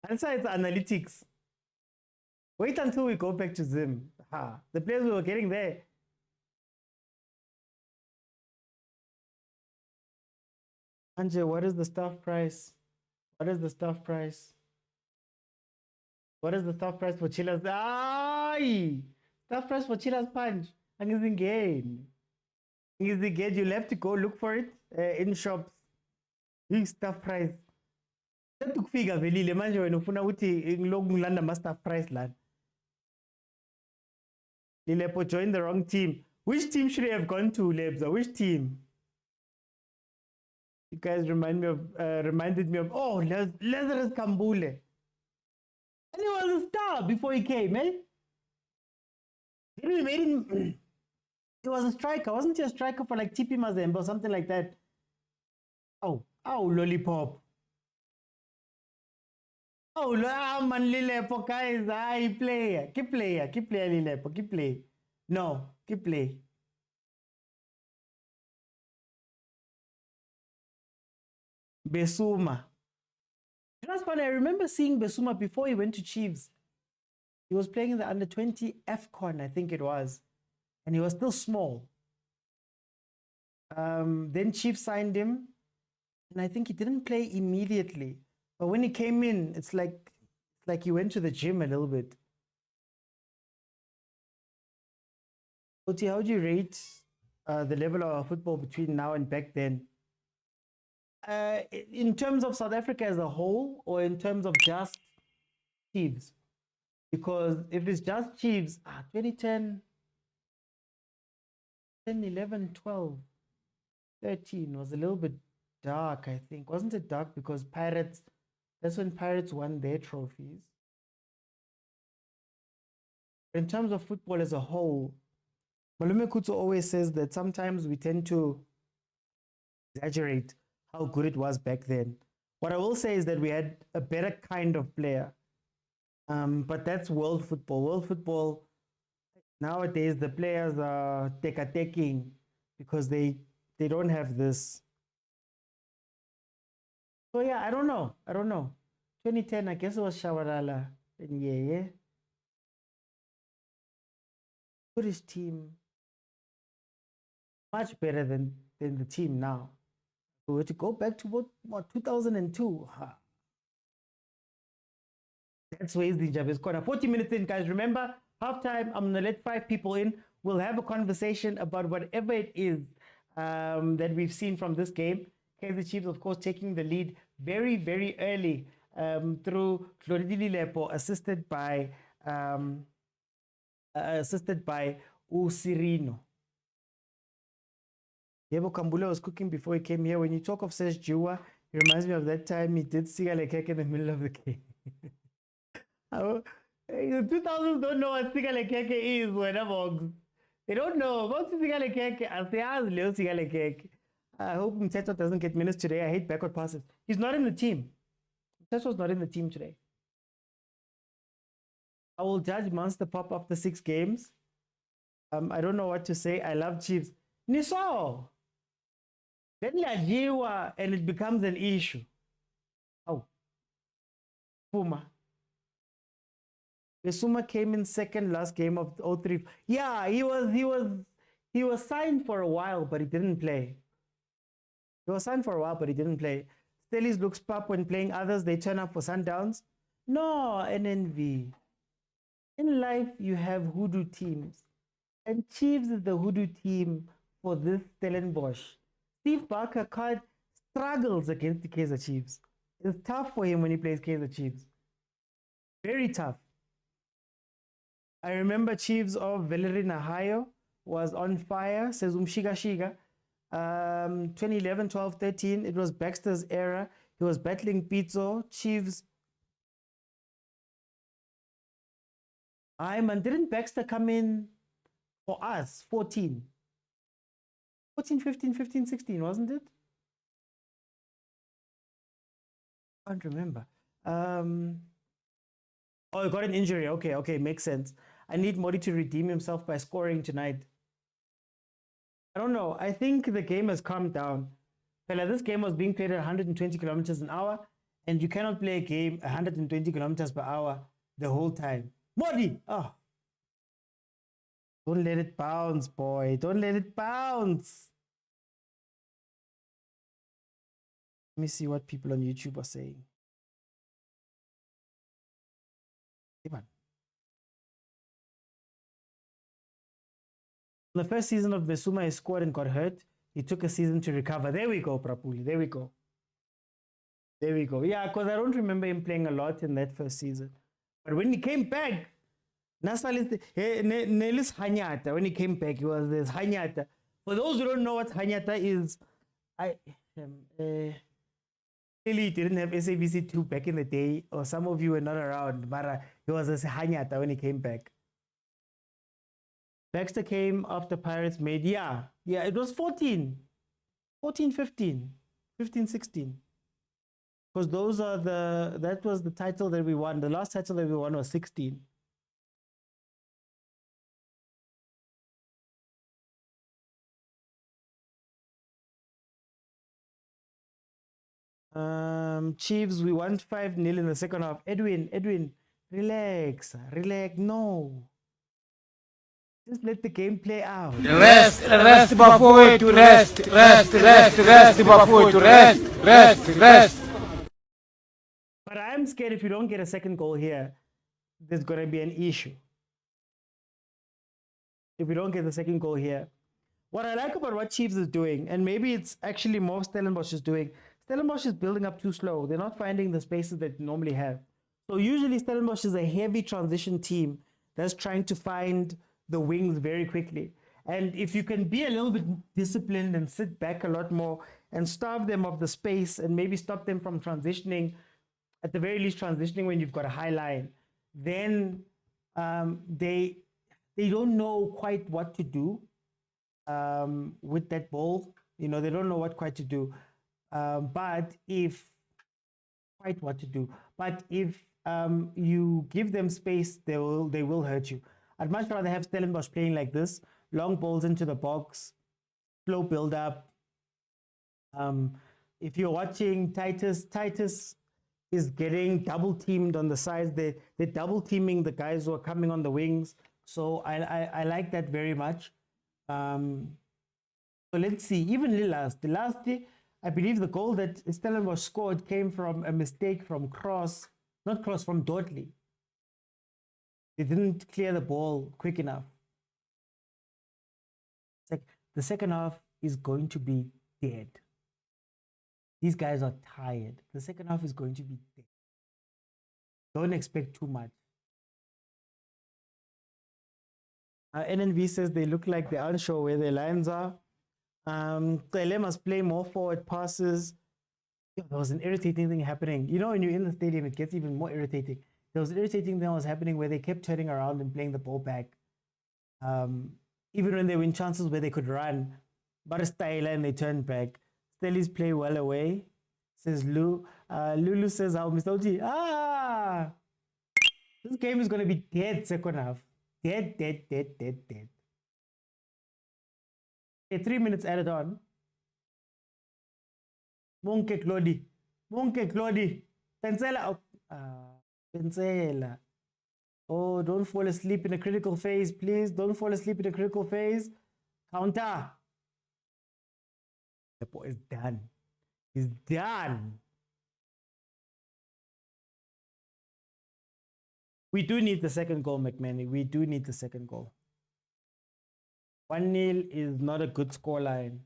A: And so it's analytics. Wait until we go back to Zim. The players we were getting there. Anje, what is the staff price? What is the staff price? What is the staff price for Chilla's? Staff price for Chilla's punch. And it's in gain. You'll have to go look for it in shops. Staff price. Tukufika velile manje wena ufuna ukuthi ngilokungilanda ma staff price land. Lilepo joined the wrong team. Which team should he have gone to, Lebza? Which team? You guys reminded me of Lazarus Kambule. And he was a star before he came, eh? He made him. He was a striker, wasn't he? A striker for like TP Mazembe or something like that. Oh, lollipop. Oh, man, Lilepo, guys. Keep player, Lilepo, keep play. No, keep play. Besuma. That's funny. I remember seeing Besuma before he went to Chiefs. He was playing in the under-20 AFCON, I think it was. And he was still small. Then Chiefs signed him. And I think he didn't play immediately. But when he came in, it's like he went to the gym a little bit. Oti, how do you rate the level of football between now and back then? In terms of South Africa as a whole, or in terms of just Chiefs? Because if it's just Chiefs, 2010, 10, 11, 12. 13 was a little bit dark, I think. Wasn't it dark because Pirates, that's when Pirates won their trophies. In terms of football as a whole, Malume Kutu always says that sometimes we tend to exaggerate how good it was back then. What I will say is that we had a better kind of player. But that's world football. World football, nowadays, the players are taking because they don't have this. So yeah, I don't know. 2010, I guess it was Shawarala. Yeah. British team, much better than the team now. So we were to go back to what 2002. That's where the job is corner. 40 minutes in, guys. Remember, halftime, I'm going to let 5 people in. We'll have a conversation about whatever it is that we've seen from this game. Kaizer Chiefs, of course, taking the lead very, very early through Floridili Lepo, assisted by Usirino. Yebo Kambula was cooking before he came here. When you talk of Serge Jua, it reminds me of that time he did sigalekeke in the middle of the game. The 2000s don't know what sigalekeke is, whatever. They don't know about sigalekeke. I hope Mteto doesn't get minutes today. I hate backward passes. He's not in the team. Mteto's not in the team today. I will judge Monster Pop after 6 games. I don't know what to say. I love Chiefs. Niso! Then Yajiwa and it becomes an issue. Oh. Puma. Besuma came in second last game of 03. Yeah, he was signed for a while, but he didn't play. Stellies looks pop when playing others. They turn up for Sundowns. No, NNV. In life, you have hoodoo teams. And Chiefs is the hoodoo team for this Stellenbosch. Steve Barker struggles against the Kaizer Chiefs. It's tough for him when he plays Kaizer Chiefs. Very tough. I remember Chiefs of Valerie Nahayo was on fire, says Shiga. 2011, 12, 13, it was Baxter's era. He was battling Pitso. Chiefs. Man, didn't Baxter come in for us? 14, 15, 16, wasn't it? I can't remember. Oh, he got an injury. Okay, makes sense. I need Modi to redeem himself by scoring tonight. I don't know. I think the game has calmed down. This game was being played at 120 kilometers an hour, and you cannot play a game 120 kilometers per hour the whole time. Modi! Oh. Don't let it bounce, boy. Don't let it bounce. Let me see what people on YouTube are saying. The first season of Besuma, he scored and got hurt. He took a season to recover. There we go, Prapuli. There we go. Yeah, because I don't remember him playing a lot in that first season. But when he came back, Nelis Hanyata, when he came back, he was this Hanyata. For those who don't know what Hanyata is, clearly he didn't have SABC2 back in the day, or some of you were not around, but he was a Hanyata when he came back. Baxter came after Pirates made, yeah, it was 14, 15, 16. Because that was the title that we won. The last title that we won was 16. Chiefs, we won 5-0 in the second half. Edwin, relax. No. Just let the game play out.
F: Rest before to rest. Before to rest.
A: But I'm scared if you don't get a second goal here, there's going to be an issue. If we don't get the second goal here. What I like about what Chiefs is doing, and maybe it's actually more Stellenbosch is doing, Stellenbosch is building up too slow. They're not finding the spaces that they normally have. So usually Stellenbosch is a heavy transition team that's trying to find the wings very quickly. And if you can be a little bit disciplined and sit back a lot more and starve them of the space and maybe stop them from transitioning, at the very least transitioning when you've got a high line, then they don't know quite what to do with that ball. You know, they don't know what quite to do. But if you give them space, they will hurt you. I'd much rather have Stellenbosch playing like this, long balls into the box, slow build up. If you're watching Titus is getting double teamed on the sides. They're double teaming the guys who are coming on the wings. So I like that very much. So let's see. Even the last day, I believe the goal that Stellenbosch scored came from a mistake from from Dudley. They didn't clear the ball quick enough. It's like the second half is going to be dead. These guys are tired. The second half is going to be dead. Don't expect too much. NNV says they look like they're unsure where their lines are. Kele must play more forward passes. There was an irritating thing happening. You know, when you're in the stadium, it gets even more irritating. There was an irritating thing that was happening where they kept turning around and playing the ball back. Even when they win chances where they could run, but a style and they turned back. Stellies play well away, says Lou. Lulu says, how Mr. OG, this game is going to be dead second half. Dead. Okay, 3 minutes added on. Monke Claudi. Pensela. Pensela. Oh, don't fall asleep in a critical phase, please. Don't fall asleep in a critical phase. Counter. The ball is done. He's done. We do need the second goal, McMahon. We do need the second goal. 1-0 is not a good scoreline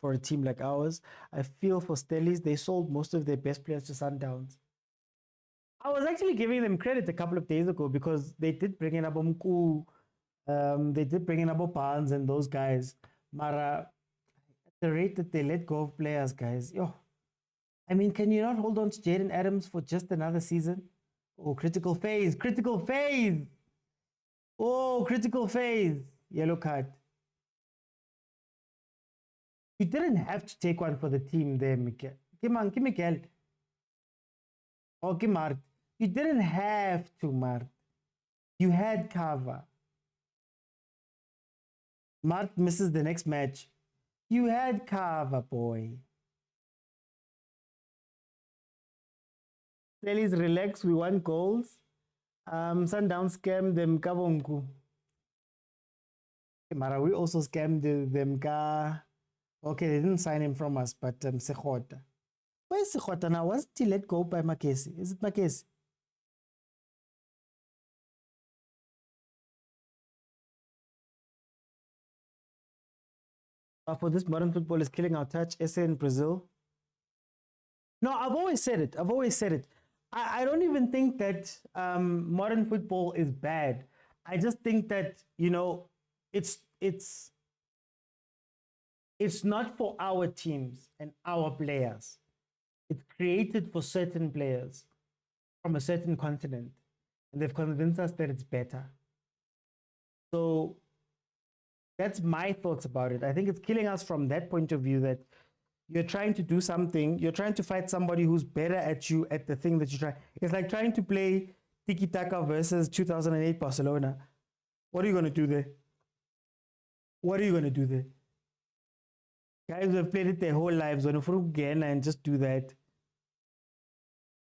A: for a team like ours. I feel for Stellies, they sold most of their best players to Sundowns. I was actually giving them credit a couple of days ago because they did bring in Abomku, they did bring in Abo Barnes and those guys. Mara, at the rate that they let go of players, guys, I mean, can you not hold on to Jaden Adams for just another season? Oh, critical phase. Oh, critical phase. Yellow card. You didn't have to take one for the team there, Miguel. Miguel. Okay, Mark. You didn't have to, Mark. You had cover. Mark misses the next match. You had cover, boy. Stellies relax, we won goals. Sundowns scammed them kabonku. Mara, we also scammed them ka. Okay, they didn't sign him from us, but Sekhota. Where is Sekhota now? Was he let go by Makesi? Is it Makesi? For this modern football is killing our touch. SA in Brazil. No, I've always said it. I don't even think that modern football is bad. I just think that, it's not for our teams and our players. It's created for certain players from a certain continent. And they've convinced us that it's better. So that's my thoughts about it. I think it's killing us from that point of view, that you're trying to do something, you're trying to fight somebody who's better at you at the thing that you try. It's like trying to play tiki-taka versus 2008 Barcelona. What are you going to do there? Guys who have played it their whole lives, when you again and just do that.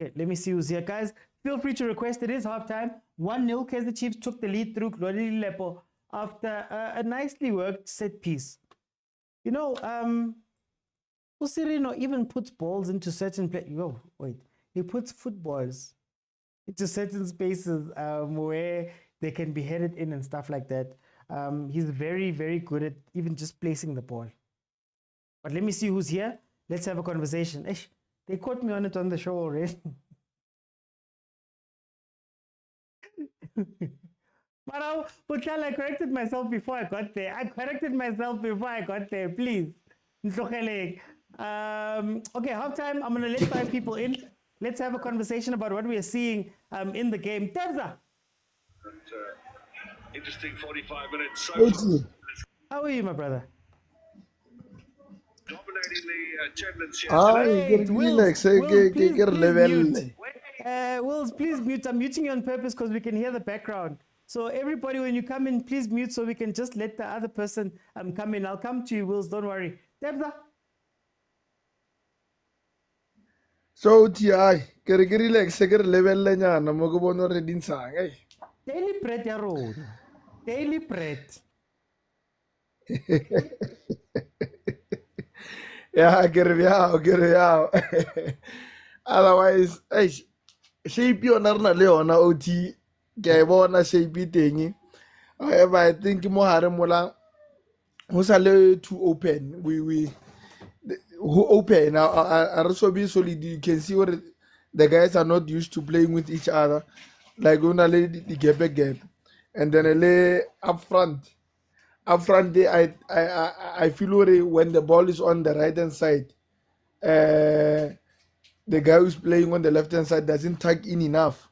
A: Okay, let me see who's here. Guys, feel free to request. It is halftime. 1-0. Kaizer Chiefs took the lead through Glori Lepo after a nicely worked set piece. Usirino even puts balls into certain he puts footballs into certain spaces where they can be headed in and stuff like that. He's very, very good at even just placing the ball. But let me see who's here. Let's have a conversation. They caught me on it on the show already. But I corrected myself before I got there. Please. Okay, halftime. I'm going to let 5 people in. Let's have a conversation about what we are seeing in the game. Tebza,
G: Interesting 45 minutes.
B: Oti.
A: how are you, my brother?
G: Dominating the attendance here
B: Ah,
G: today.
B: get relax. Get level.
A: Wills, please mute. I'm muting you on purpose because we can hear the background. So everybody, when you come in, please mute so we can just let the other person come in. I'll come to you, Wills. Don't worry. Tebza.
B: So Oti, get relax. Get level lenyana. Mo go bona re dinsang. Hey.
A: Daily bread, ya rona. Daily bread.
B: Yeah, get it out. Otherwise, hey, shape you na leona Oti. Ke bona shape teng. However, I think mo hare mola ho sa le too open. We who open are so be solid. You can see what the guys are not used to playing with each other. Like only the gap, and then up front, I feel worry when the ball is on the right hand side. The guy who's playing on the left hand side doesn't tag in enough,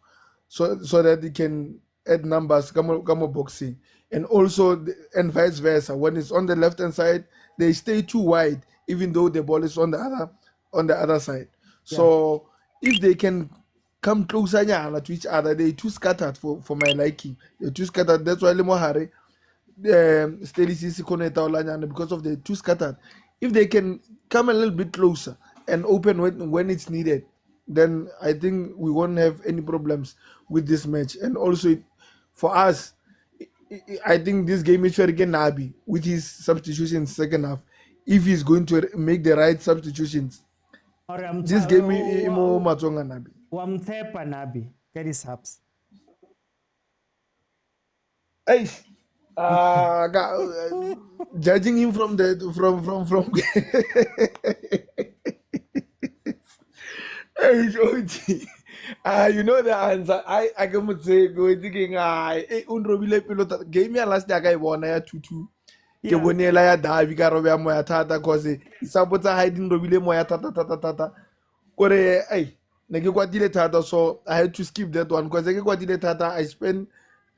B: so that he can add numbers, come boxing, and also and vice versa. When it's on the left hand side, they stay too wide, even though the ball is on the other side. So if they can come closer to each other, they too scattered for my liking. They're too scattered. That's why Lemo Hare because of the too scattered. If they can come a little bit closer and open when it's needed, then I think we won't have any problems with this match. And also, for us, I think this game is very Nabi with his substitutions second half. If he's going to make the right substitutions, this game is more Matsonga Nabi.
A: Wamtepa Nabi. Get his subs.
B: Hey, judging him from hey, Georgie. You know the answer. I can say go thinking unrobile pilota game ya last ya guy bona ya 2-2. Ke bonela ya Davi ka robya moya thata cause isapotsa hiding robile moya tata. Kore ne ke kwatile thata, so I had to skip that one because ke kwatile thata. I spent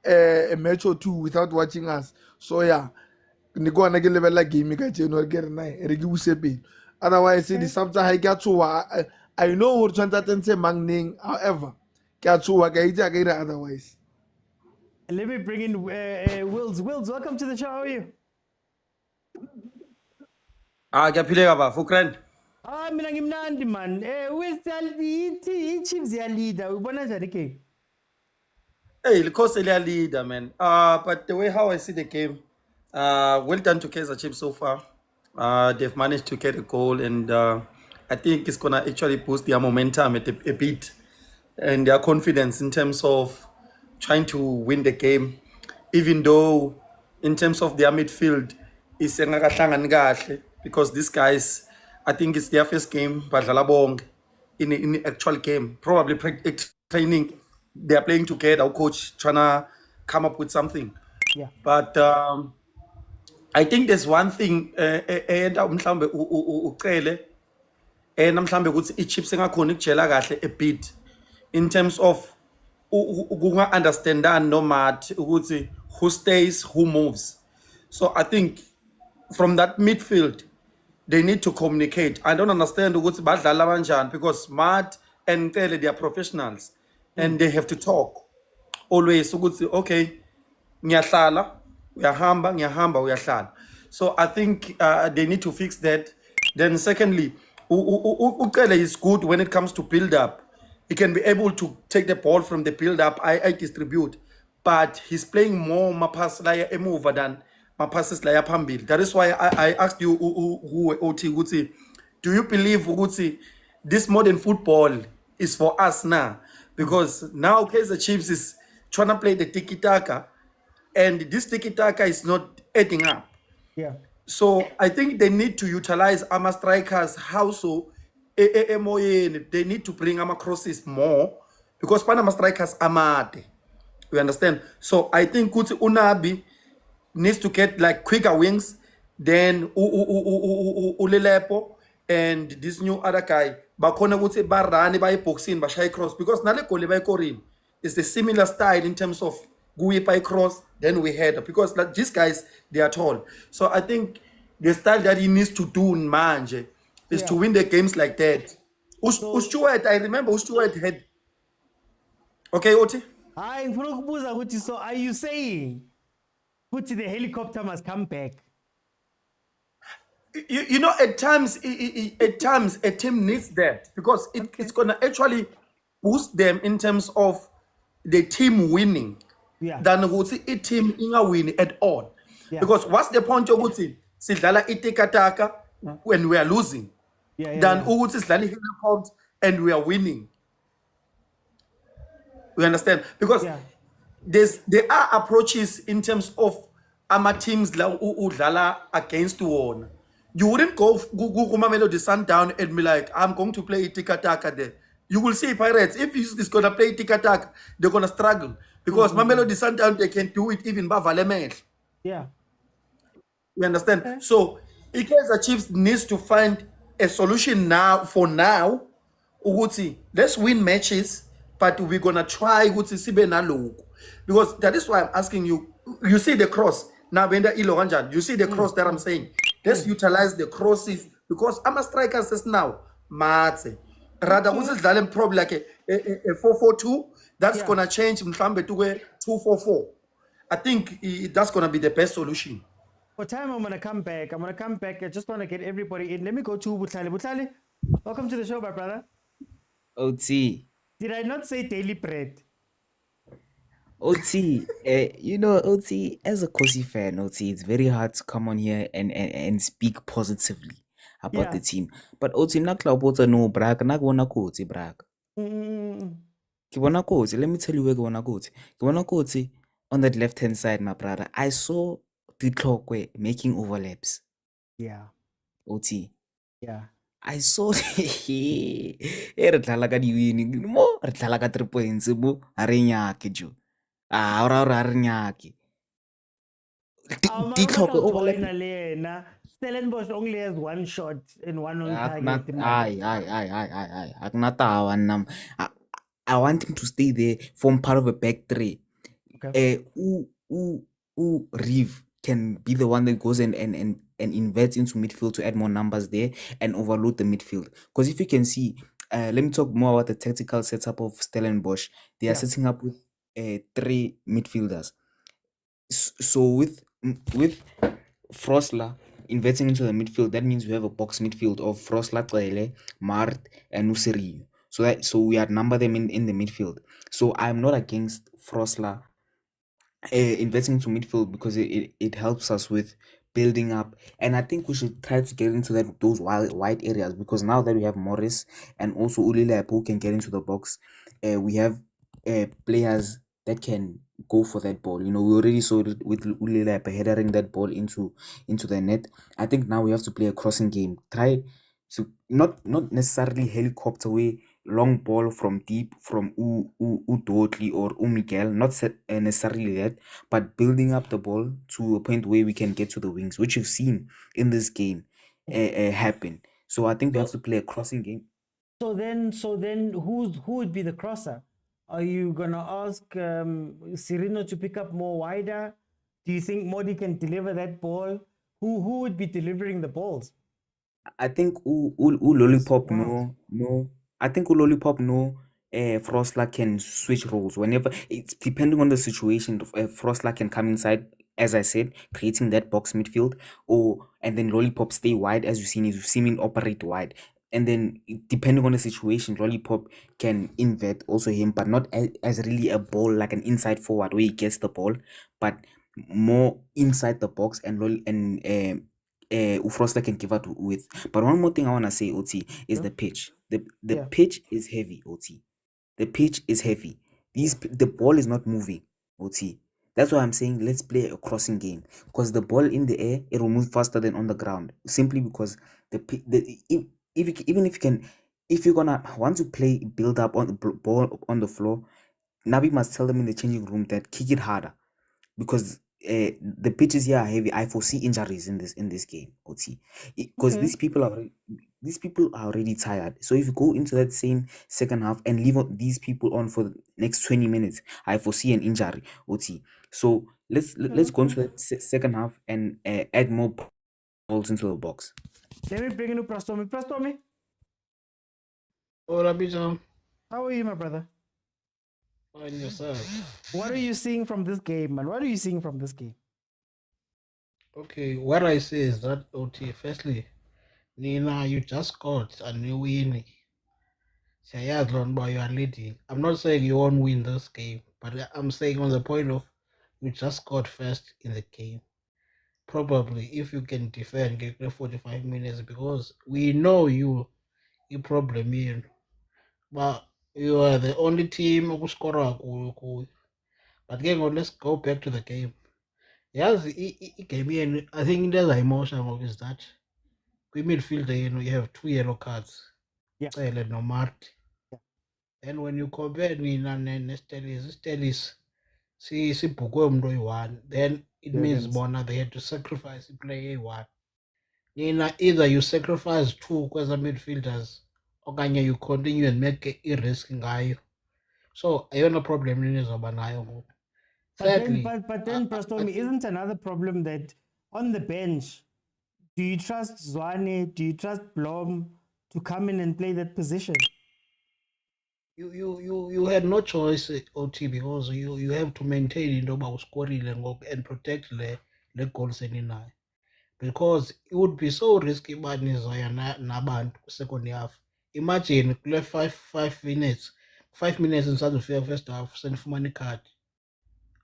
B: a match or 2 without watching us. So yeah, ne go na ke level game ka tseno ke re nai re ke busepe. Otherwise the subta ha ke tsoa. I know what Chantaten say Mangning, however, otherwise.
A: Let me bring in Wills. Wills, welcome to the show. How are you? Mina ngimnandi man. Where's the Chiefs ya leader? Ubona njani ke?
H: Hey, because they are leader, man. But the way how I see the game, well done to Kaizer Chiefs so far. They've managed to get a goal, and I think it's gonna actually boost their momentum a bit and their confidence in terms of trying to win the game. Even though, in terms of their midfield, it's because these guys, I think it's their first game, but in the actual game, probably training. They are playing together. Our coach trying to come up with something.
A: Yeah.
H: But I think there's one thing. Namhlambe ukuthi iChiefs engakhona ukujela kahle a bit in terms of understand no matter ukuthi who stays, who moves. So I think from that midfield they need to communicate. I don't understand ukuthi badlala kanjani because Matt and Tele, they are professionals and they have to talk always ukuthi okay ngiyahlala uyahamba uyahlala. So I think they need to fix that. Then secondly, Ukele is good when it comes to build up. He can be able to take the ball from the build up, I distribute, but he's playing more mapas laya emuva than mapasses laya pambil. That is why I asked you, Oti Gutsi, do you believe Gutsi, this modern football is for us now? Because now Kaizer Chiefs is trying to play the tiki-taka, and this tiki-taka is not adding up.
A: Yeah.
H: So I think they need to utilize our strikers. How so? They need to bring our crosses more because Panama strikers are mad. You understand? So I think Kuti Unabi needs to get like quicker wings than Ulilepo and this new other guy. Bakona Kuti Barani by boxing by Shai Cross because Nale Kole by Korin is the similar style in terms of Gui by cross, then we had because like these guys they are tall. So I think the style that he needs to do in Manje is to win the games like that. Stuart, I remember Stuart had. Okay, Oti?
A: So are you saying Puti the helicopter must come back?
H: You know, at times a team needs that because it's gonna actually boost them in terms of the team winning. Than a team inga win at all. Because what's the point of Uti? Sidlala itikataka when we are losing. Than Uti Sidlala helicopter and we are winning. We understand? Because there are approaches in terms of ama teams like udlala against one. You wouldn't go Mamelodi Sundowns and be like, I'm going to play Tiki-Taka there. You will see Pirates, if he's going to play Tiki-Taka, they're going to struggle. Because Mamelodi Sundowns, they can do it even by Valemel.
A: Yeah.
H: You understand? So, Kaizer Chiefs needs to find a solution now, for now. Uguti, let's win matches, but we're going to try Uguti Sibe na logo. Because that is why I'm asking you, you see the cross. Now, you see the cross that I'm saying. Let's utilize the crosses because I'm a striker says now. Matse. Rather, who's this probably like a 4-4-2? That's gonna change Mfambe to a 2-4-4. I think that's gonna be the best solution.
A: For time, I'm gonna come back. I just wanna get everybody in. Let me go to Butali. Butali, welcome to the show, my brother.
I: OT.
A: Did I not say daily bread?
I: OT, you know, OT, as a Kosi fan, OT, it's very hard to come on here and speak positively about the team. But OT, na klabota no brag, na gwana koti brag. Kiwana koti, let me tell you where gwana koti. Kiwana koti, on that left-hand side, my brother, I saw the clock making overlaps.
A: Yeah.
I: OT.
A: Yeah.
I: I saw re dlala ka di-winning mo re dlala ka 3 points mo a re nyake jo.
A: Stellenbosch only has one shot and one on target.
I: I want him to stay there, form part of a back three.
A: Okay.
I: Reeve can be the one that goes and inverts into midfield to add more numbers there and overload the midfield. Because if you can see, let me talk more about the tactical setup of Stellenbosch. They are setting up with 3 midfielders. So with Frosla inverting into the midfield, that means we have a box midfield of Frosla, Tsele, Mart, and Usiri. So we outnumber them in the midfield. So I'm not against Frosla inverting into midfield because it helps us with building up, and I think we should try to get into those wide areas because now that we have Morris and also Ulilepo who can get into the box, we have players that can go for that ball. You know, we already saw it with Ulilepo headering that ball into the net. I think now we have to play a crossing game. Try to not necessarily helicopter away long ball from deep from Udotli or Miguel, not necessarily that, but building up the ball to a point where we can get to the wings, which you've seen in this game happen. So I think we have to play a crossing game.
A: So then who would be the crosser? Are you gonna ask Cirino to pick up more wider? Do you think Modi can deliver that ball? Who would be delivering the balls?
I: I think Lollipop no. I think Lollipop no. Frosla can switch roles whenever it's depending on the situation. Frosla can come inside, as I said, creating that box midfield, and then Lollipop stay wide as you've seen him operate wide. And then depending on the situation, Lollipop can invert also him, but not as really a ball like an inside forward where he gets the ball, but more inside the box and Frosla can give out with. But one more thing I want to say, OT, is the pitch. The pitch is heavy, OT. The pitch is heavy. The ball is not moving, OT. That's why I'm saying let's play a crossing game, because the ball in the air, it will move faster than on the ground, simply because if you're gonna want to play build up on the ball on the floor, Nabi must tell them in the changing room that kick it harder, because the pitches here are heavy. I foresee injuries in this game, OT, because
A: Okay.
I: these people are already tired. So if you go into that same second half and leave these people on for the next 20 minutes, I foresee an injury, OT. So let's go into that second half and add more balls into the box.
A: Let me bring in Prastomi. Prastomi,
B: Oh, Rabijam,
A: how are you, my brother?
B: find yourself.
A: What are you seeing from this game, man? What are you seeing from this game?
B: Okay, what I say is that, OT, firstly, Nina, you just scored and you win. Sayadlon, but you are leading. I'm not saying you won't win this game, but I'm saying on the point of you just scored first in the game. Probably if you can defend, get 45 minutes, because we know you problem here. But you are the only team who score. But again, let's go back to the game. Yes, it came in. I think there's an emotion of is that we midfielder, you have 2 yellow cards.
A: Yeah.
B: No marked. And when you compare Nina and Stellis, see one, then it means Bona they had to sacrifice play A1. Nina, either you sacrifice 2 kweza midfielders okanye you continue and make a risk ngayo. So ayona problem nizoba nayo ngoku. Thirdly,
A: But then Prastomi, isn't another problem that on the bench, do you trust Zwane? Do you trust Blom to come in and play that position?
B: You had no choice, OT, because you have to maintain into about scoring and protect the goals eninayo. Because it would be so risky banizoya nabantu second half. Imagine kule 5 minutes 5 minutes inside the first half senifumana card.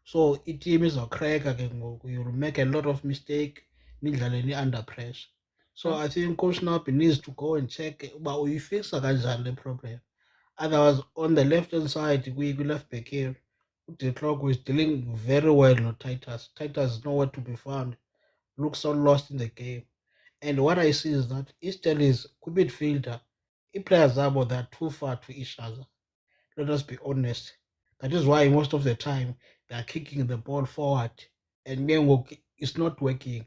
B: So team is a cracker, you'll make a lot of mistake under pressure. So I think Coach Napi needs to go and check, but we fix the problem. Otherwise, on the left hand side, we left back here. The clock was dealing very well on Titus. Titus is nowhere to be found. Looks so lost in the game. And what I see is that Eastern is good midfielder. He players are they're too far to each other. Let us be honest. That is why most of the time they are kicking the ball forward, and it's not working.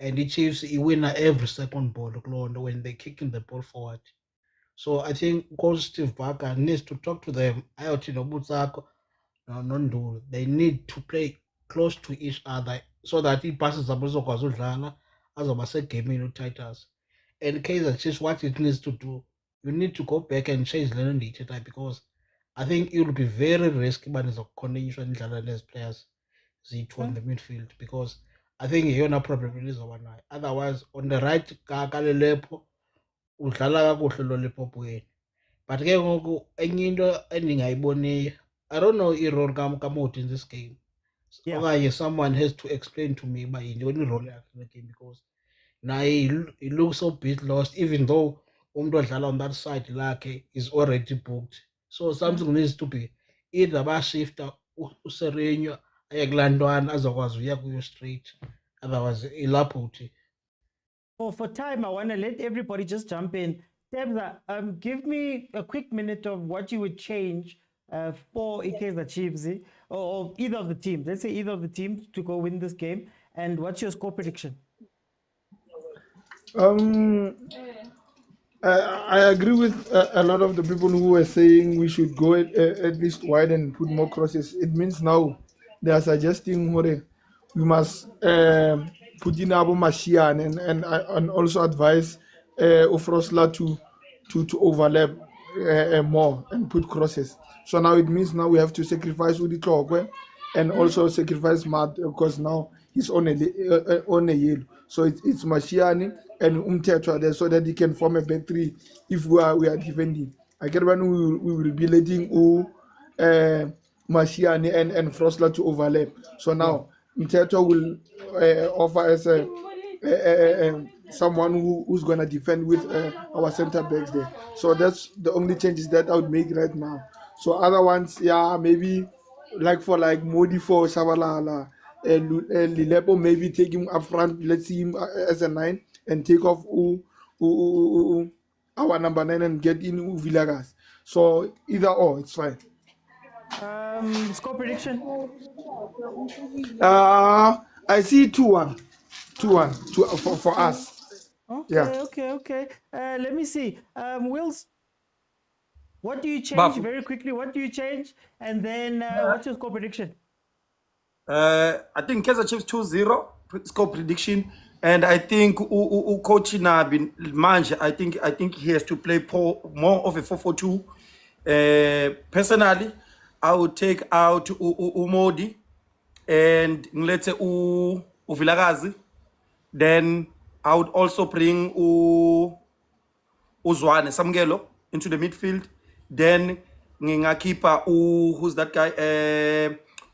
B: And the Chiefs win every second ball when they're kicking the ball forward. So I think Coach Steve Barker needs to talk to them. They need to play close to each other so that he passes as I said, game Titus. And Kaizer Chiefs, what it needs to do, you need to go back and change Lennon data, because I think it will be very risky, but it's a condition as players on the midfield, because I think you're not problem is overnight. Otherwise, on the right, Kakalepo, udlala kakuhle lollipop wena. But ke ngoku enye into endingayiboniyo, I don't know i-role kaMoti in this game. Okanye someone has to explain to me uba yintoni irole yakhe in the game, because naye he looks so bit lost, even though umuntu odlala on that side lakhe is already booked. So something needs to be either bashifta uSerenyo aye kulaa ntwana azokwazi uya kuyo straight, otherwise ilapho uthi.
A: For time, I want to let everybody just jump in. Debza, give me a quick minute of what you would change for Kaizer Chiefs, or either of the teams. Let's say either of the teams to go win this game. And what's your score prediction?
B: I agree with a lot of the people who were saying we should go at least wide and put more crosses. It means now they are suggesting we must put in Abu Mashian and also advise Ofrosla to overlap more and put crosses. So now it means now we have to sacrifice Udikokwe and also sacrifice Matt, because now he's on a yellow. So it's Mashiani and Umtetwa there, so that he can form a back three if we are defending. I get when we will be letting Mashiani and Frosla to overlap. So now Umtetwa will offer us someone who's gonna defend with our center backs there. So that's the only changes that I would make right now. So other ones, maybe like Modi for Shabalala and Lilepo, maybe take him up front. Let's see him as a 9 and take off our number 9 and get in Vilakazi. So either or, it's fine.
A: Score prediction.
B: I see 2-1. 2-1 for us.
A: Okay,
B: Yeah.
A: okay. Let me see. Wills, what do you change
H: Bafu.
A: very quickly? What do you change? And then what's your score prediction?
H: I think Kaizer Chiefs 2-0 score prediction, and I think coach Nabi Manje. I think he has to play more of a 4-4-2. Personally, I would take out Modi and let's say Vilakazi. Then I would also bring Uzwane Samgelo into the midfield. Then ngingakhipha who's that guy?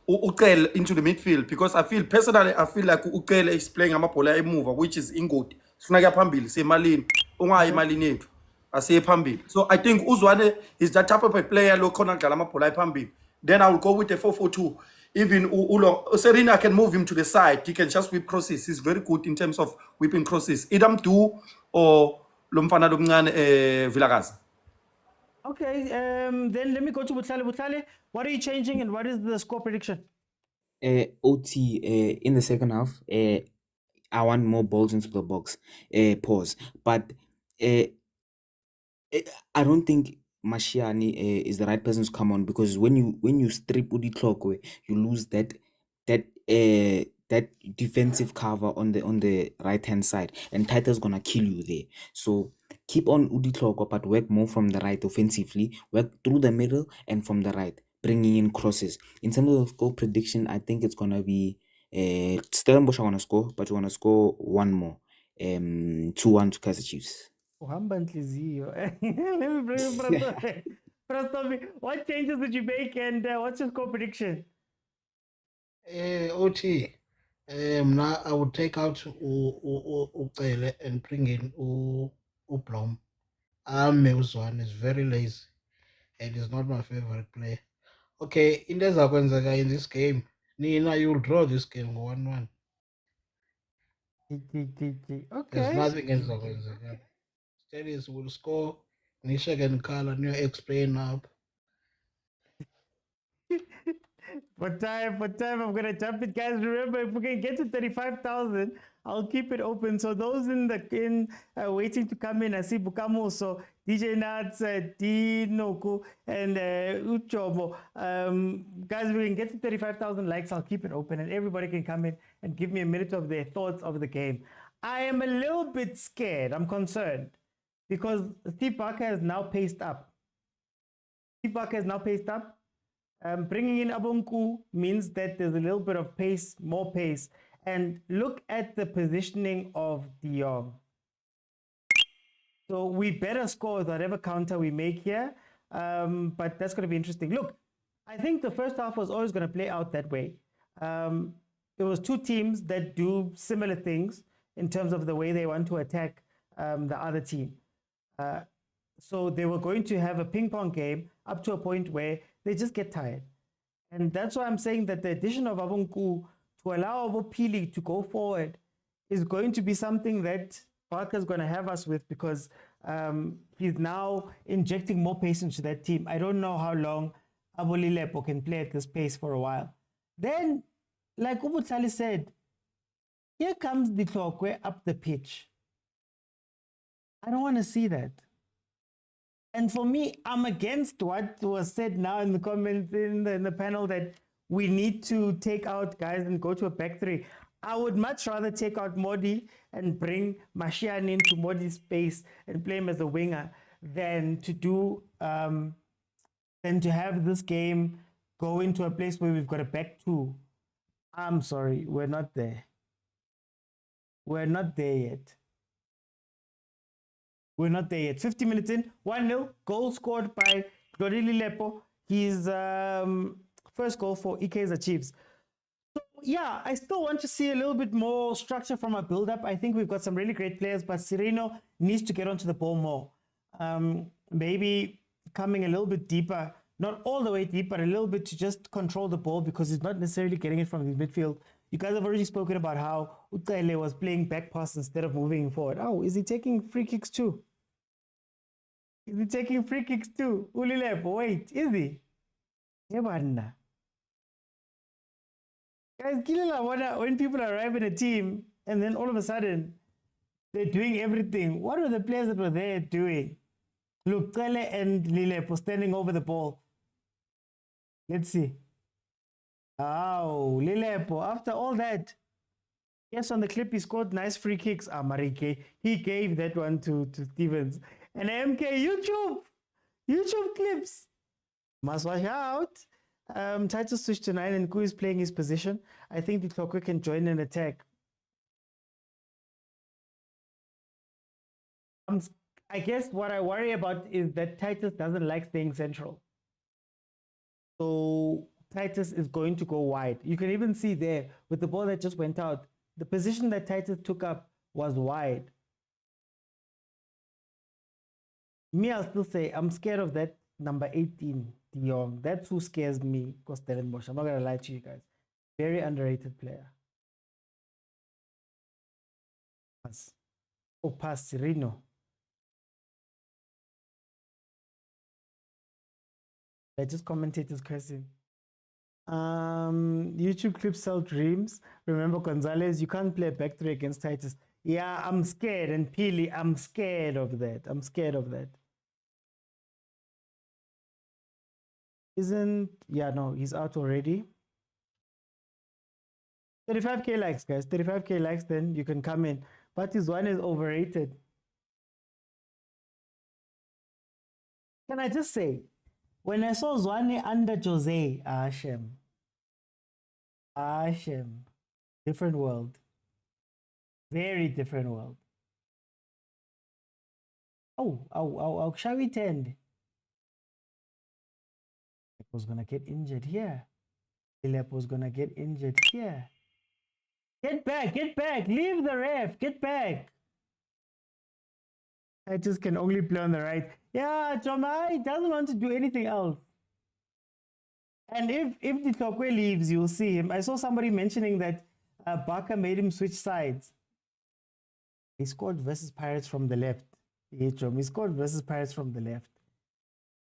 H: Ucele into the midfield, because I feel like Ucele is playing amabhola emuva, which is ingodi. Sifuna kuya phambili semalini, ungayi emalini yethu. Asiye phambili. So I think Uzwane is that type of a player lo khona kudlala amabhola ephambili. Then I will go with a 4-4-2. Even Serena can move him to the side. He can just whip crosses. He's very good in terms of whipping crosses. Either Mdu or Lomfana Lumngan Vilakazi.
A: Okay, then let me go to Butale. Butale, what are you changing and what is the score prediction?
I: OT in the second half, I want more balls into the box. Pause. But I don't think Mashiane is the right person to come on, because when you strip Udi Tlokwe, you lose that defensive cover on the right hand side, and Taita's gonna kill you there. So keep on Udi Tlokwe, but work more from the right offensively. Work through the middle and from the right, bringing in crosses. In terms of score prediction, I think it's gonna be Stellenbosch are gonna score, but you're gonna score one more. 2-1 to Kaizer Chiefs.
A: Let me bring in Prastovi. What changes did you make and what's your score prediction?
J: OT. Now I would take out Ucele and bring in Ublom. Uzwane is very lazy and is not my favorite player. Okay, in this game, Nina, you'll draw this game 1-1.
A: Okay.
J: There's nothing else. Steadies will score. Nisha can call on your explain up.
A: For time, I'm gonna jump it, guys. Remember, if we can get to 35,000, I'll keep it open. So those in waiting to come in, I see Bukamo, so DJ Nats, Dinoku, and Uchobo. Guys, we can get to 35,000 likes. I'll keep it open, and everybody can come in and give me a minute of their thoughts of the game. I am a little bit scared. I'm concerned because Steve Barker has now paced up. Bringing in Abonku means that there's a little bit of pace, more pace. And look at the positioning of De Jong. So we better score whatever counter we make here. But that's going to be interesting. Look, I think the first half was always going to play out that way. It was two teams that do similar things in terms of the way they want to attack the other team. So they were going to have a ping pong game up to a point where they just get tired. And that's why I'm saying that the addition of Abonku to allow Abopili to go forward is going to be something that Barker's going to have us with, because he's now injecting more pace into that team. I don't know how long Abolilepo can play at this pace for a while. Then, like Ubutali said, here comes the Tlokwe up the pitch. I don't want to see that. And for me, I'm against what was said now in the comments in the panel that we need to take out guys and go to a back three. I would much rather take out Modi and bring Mashiane into Modi's space and play him as a winger than to do than to have this game go into a place where we've got a back two. I'm sorry, we're not there. We're not there yet. 50 minutes in, 1-0, goal scored by Dorililepo. His first goal for Kaizer Chiefs. So, yeah, I still want to see a little bit more structure from our build-up. I think we've got some really great players, but Sereno needs to get onto the ball more. Maybe coming a little bit deeper, not all the way deep, but a little bit to just control the ball, because he's not necessarily getting it from his midfield. You guys have already spoken about how Ucele was playing back pass instead of moving forward. Oh, is he taking free kicks too? Ulilepo, wait, is he? Yeah, man. Guys, when people arrive in a team and then all of a sudden they're doing everything. What were the players that were there doing? Look, Kele and Lilepo standing over the ball. Let's see. Oh, Lilepo, after all that, yes, on the clip he scored nice free kicks. Marike, he gave that one to Stevens. And MK, YouTube clips. Must watch out. Titus switched to 9 and Ku is playing his position. I think the Tokwe can join an attack. I guess what I worry about is that Titus doesn't like staying central. So Titus is going to go wide. You can even see there with the ball that just went out, the position that Titus took up was wide. Me, I'll still say I'm scared of that number 18, De Jong. That's who scares me, Stellenbosch. I'm not going to lie to you guys. Very underrated player. Pass. Oh, pass, Rino. I just commentators cursing. YouTube clips sell dreams. Remember Gonzalez, you can't play a back three against Titus. Yeah, I'm scared. And Pili, I'm scared of that. I'm scared of that. Yeah, no, he's out already. 35k likes, guys. 35k likes, then you can come in. But his one is overrated. Can I just say, when I saw Zwane under Jose, Hashem, different world. Very different world. Oh, shall we tend? Was gonna get injured here. Philip was gonna get injured here. Get back, leave the ref, get back. I just can only play on the right. Yeah, Jomai doesn't want to do anything else. And if the Tokwe leaves, you'll see him. I saw somebody mentioning that Baka made him switch sides. He scored versus Pirates from the left. He scored versus Pirates from the left.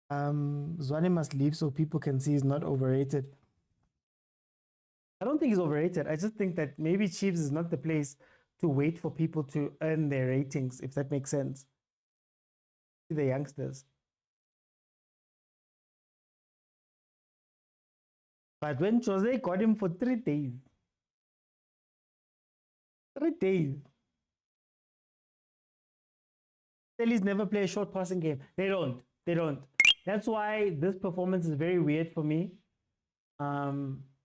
A: Zwane must leave so people can see he's not overrated. I don't think he's overrated. I just think that maybe Chiefs is not the place to wait for people to earn their ratings, if that makes sense. The youngsters. But when Jose got him for 3 days, 3 days. Phillies never play a short passing game. They don't. That's why this performance is very weird for me.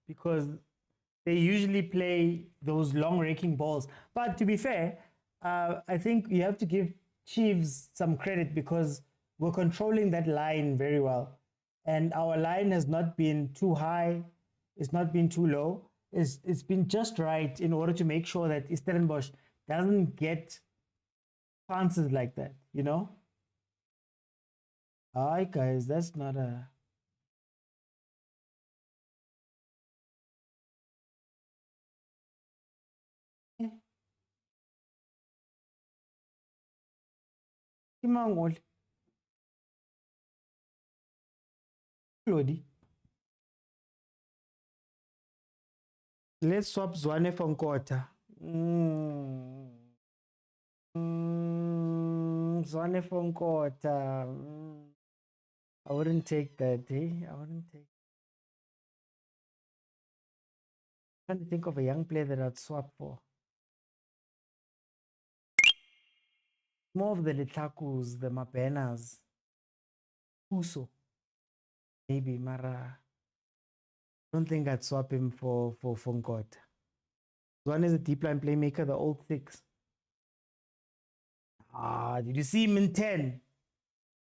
A: Because they usually play those long raking balls. But to be fair, I think you have to give Chiefs some credit because we're controlling that line very well. And our line has not been too high. It's not been too low. It's been just right in order to make sure that Stellenbosch doesn't get chances like that, you know? Hi guys, that's not a... Imangol. Lodi. Let's swap Zwane for Nkota. Zwane for Nkota. I wouldn't take that, eh? I wouldn't take. I'm trying to think of a young player that I'd swap for. More of the Litakus, the Mapenas. Uso. Maybe Mara. I don't think I'd swap him for Nkota. One is a deep line playmaker, the old 6. Did you see him in 10?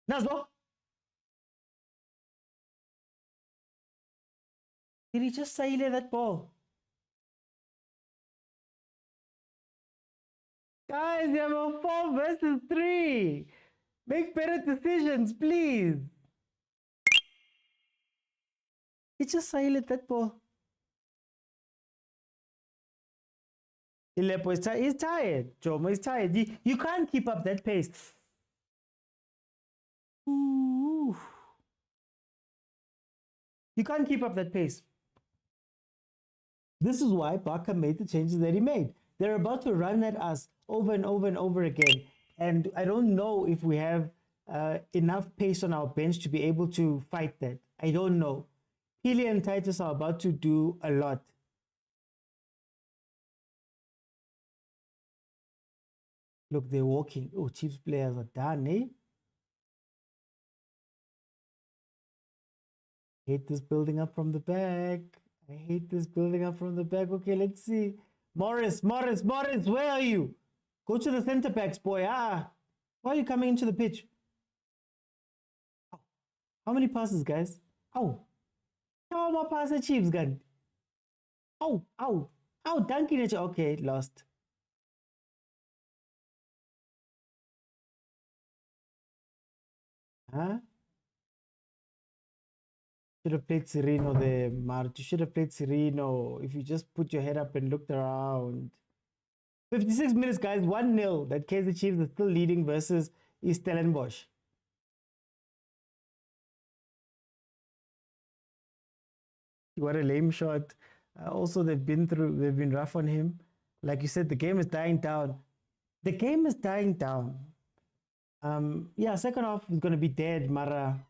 A: Nazlo? Did he just sail that ball? Guys, you have a 4 versus 3. Make better decisions, please. He just sailed that ball. He's tired. Jomo is tired. You can't keep up that pace. Ooh. You can't keep up that pace. This is why Barca made the changes that he made. They're about to run at us over and over and over again. And I don't know if we have enough pace on our bench to be able to fight that. I don't know. Pili and Titus are about to do a lot. Look, they're walking. Oh, Chiefs players are done, eh? Hate this building up from the back. I hate this building up from the back. Okay, let's see. Morris, where are you? Go to the center backs, boy. Why are you coming into the pitch? Oh. How many passes, guys? Oh. How more passes, Chiefs, gun? Oh, dunking it. Okay, lost. Huh? Should have played Sereno there, Mart. You should have played Sereno if you just put your head up and looked around. 56 minutes, guys. 1-0. That Kaizer Chiefs is still leading versus Stellenbosch. What a lame shot. Also, they've been rough on him. Like you said, the game is dying down. The game is dying down. Yeah, second half is going to be dead, Mara.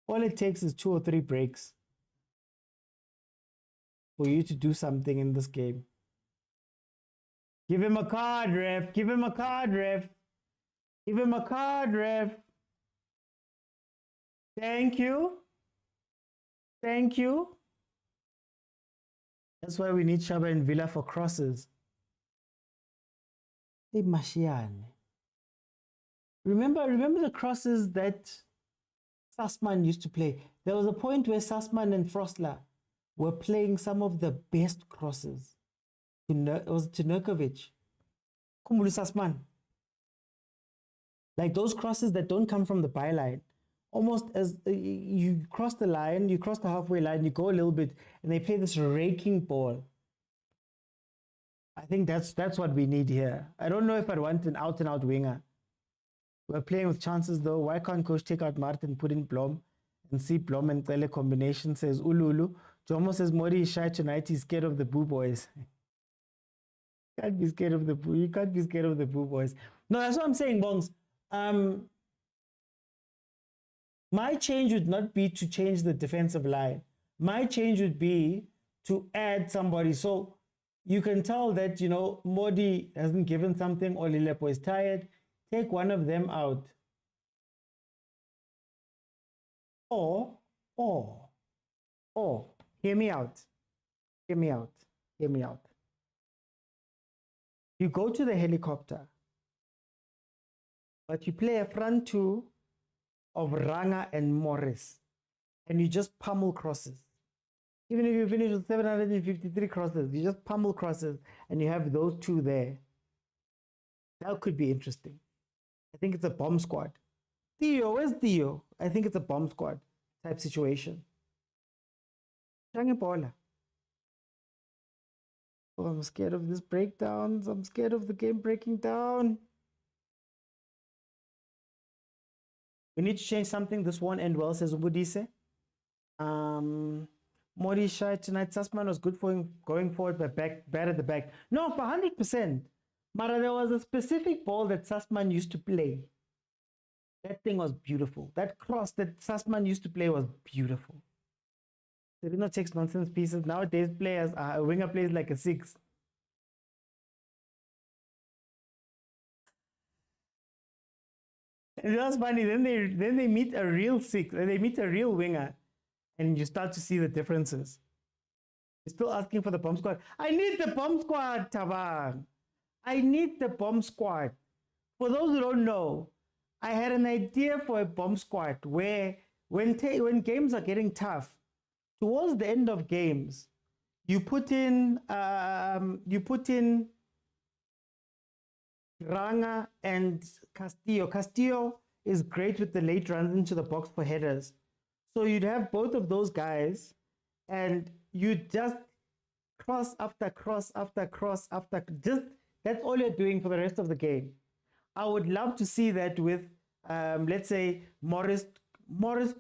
A: All it takes is 2 or 3 breaks for you to do something in this game. Give him a card, ref. Give him a card, ref. Give him a card, ref. Thank you. Thank you. That's why we need Shaba and Villa for crosses. Hey, Mashiane. Remember the crosses that Sassman used to play? There was a point where Sassman and Frosler were playing some of the best crosses. It was to Nurkovic. Kumbulu Sassman. Like those crosses that don't come from the byline. Almost as you cross the line, you cross the halfway line, you go a little bit, and they play this raking ball. I think that's what we need here. I don't know if I'd want an out-and-out winger. We're playing with chances though. Why can't coach take out Martin, put in Blom, and see Blom and Tele combination? Says Ululu. Jomo says Mori is shy tonight. He's scared of the Boo Boys. Can't be scared of the Boo. You can't be scared of the Boo Boys. No, that's what I'm saying, Bongs. My change would not be to change the defensive line. My change would be to add somebody. So you can tell that, you know, Modi hasn't given something, or Lilepo is tired. Take one of them out. Or, hear me out. Hear me out. Hear me out. You go to the helicopter, but you play a front two of Ranga and Morris, and you just pummel crosses. Even if you finish with 753 crosses, you just pummel crosses, and you have those two there. That could be interesting. I think it's a bomb squad. Theo, where's Theo? I think it's a bomb squad type situation. Oh, I'm scared of this breakdowns. I'm scared of the game breaking down. We need to change something. This won't end well, says Ubudise. Modi shy tonight. Sassman was good for him going forward, but bad at the back. No, for 100%. Mara, there was a specific ball that Sassman used to play. That thing was beautiful. That cross that Sassman used to play was beautiful. Sereno takes nonsense pieces. Nowadays, players, a winger plays like a 6. It was funny. Then they meet a real 6. They meet a real winger, and you start to see the differences. You're still asking for the bomb squad. I need the bomb squad, Tabang. I need the bomb squad. For those who don't know, I had an idea for a bomb squad where when games are getting tough, towards the end of games, you put in Ranga and Castillo. Castillo is great with the late runs into the box for headers. So you'd have both of those guys, and you just cross after cross after cross after just. That's all you're doing for the rest of the game. I would love to see that with, let's say, Morris,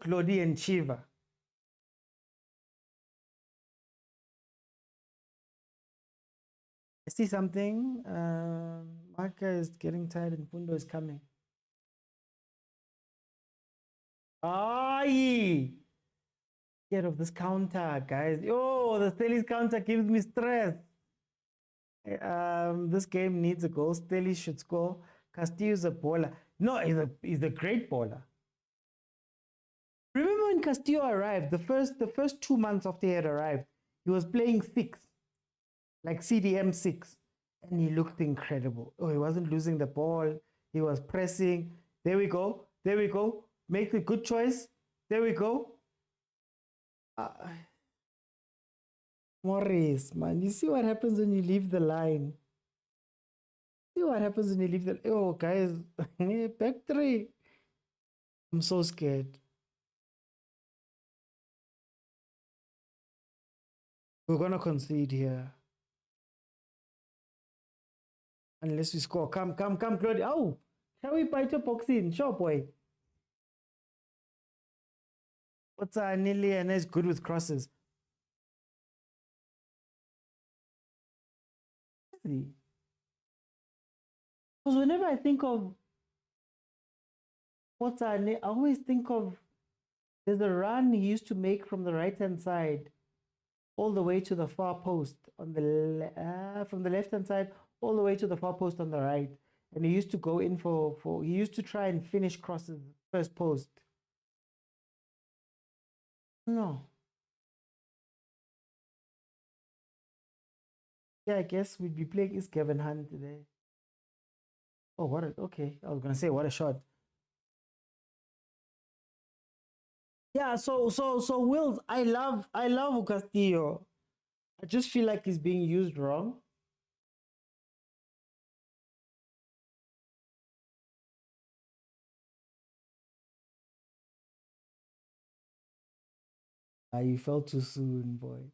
A: Claudie, and Shiva. see something. Marca is getting tired and Fundo is coming. Aye! Scared of this counter, guys. Yo, the Stellies counter gives me stress. This game needs a goal. Stellies should score. Castillo's a baller. No, he's a great baller. Remember when Castillo arrived, the first 2 months after he had arrived, he was playing 6, like CDM 6, and he looked incredible. Oh, he wasn't losing the ball. He was pressing. There we go. There we go. Make the good choice. There we go. Morris, man, you see what happens when you leave the line. See what happens when you leave the... Oh, guys, back 3. I'm so scared. We're going to concede here. Unless we score. Come, Claudia. Oh, shall we bite your box in? Sure, boy. What's Nili and is good with crosses. Because whenever I think of what's I always think of there's a run he used to make from the right hand side all the way to the far post on the from the left hand side all the way to the far post on the right, and he used to go in for he used to try and finish crosses first post. No. Yeah, I guess we'd be playing is Gavin Hunt today. Oh, what a, okay. I was gonna say what a shot. Yeah, so Wills, I love Castillo. I just feel like he's being used wrong. You fell too soon, boy.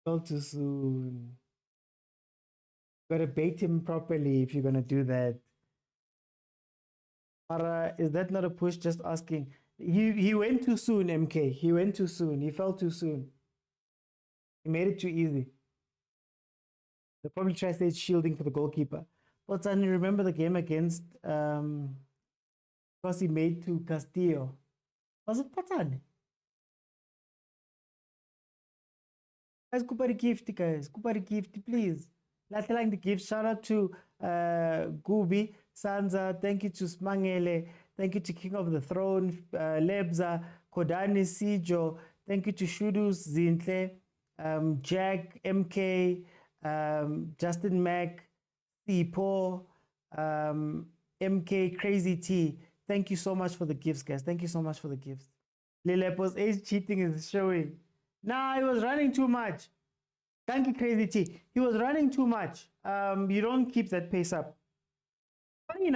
A: Fell too soon. Gotta bait him properly if you're gonna do that. But is that not a push? Just asking. He went too soon, MK. He went too soon. He fell too soon. He made it too easy. They probably try to say it's shielding for the goalkeeper. But I remember the game against because he made to Castillo. Was it Patane? Guys, Kupari gift, guys. Kupari gift, please. Let's like the gift. Shout out to Gubi, Sanza. Thank you to Smangele. Thank you to King of the Throne, Lebza, Kodani, Sijo. Thank you to Shudus, Zintle, Jack, MK, Justin Mac, Sipo, MK, Crazy T. Thank you so much for the gifts, guys. Thank you so much for the gifts. Lilepo's age cheating is showing. Nah, he was running too much. Thank you, Crazy T. He was running too much. You don't keep that pace up. Funny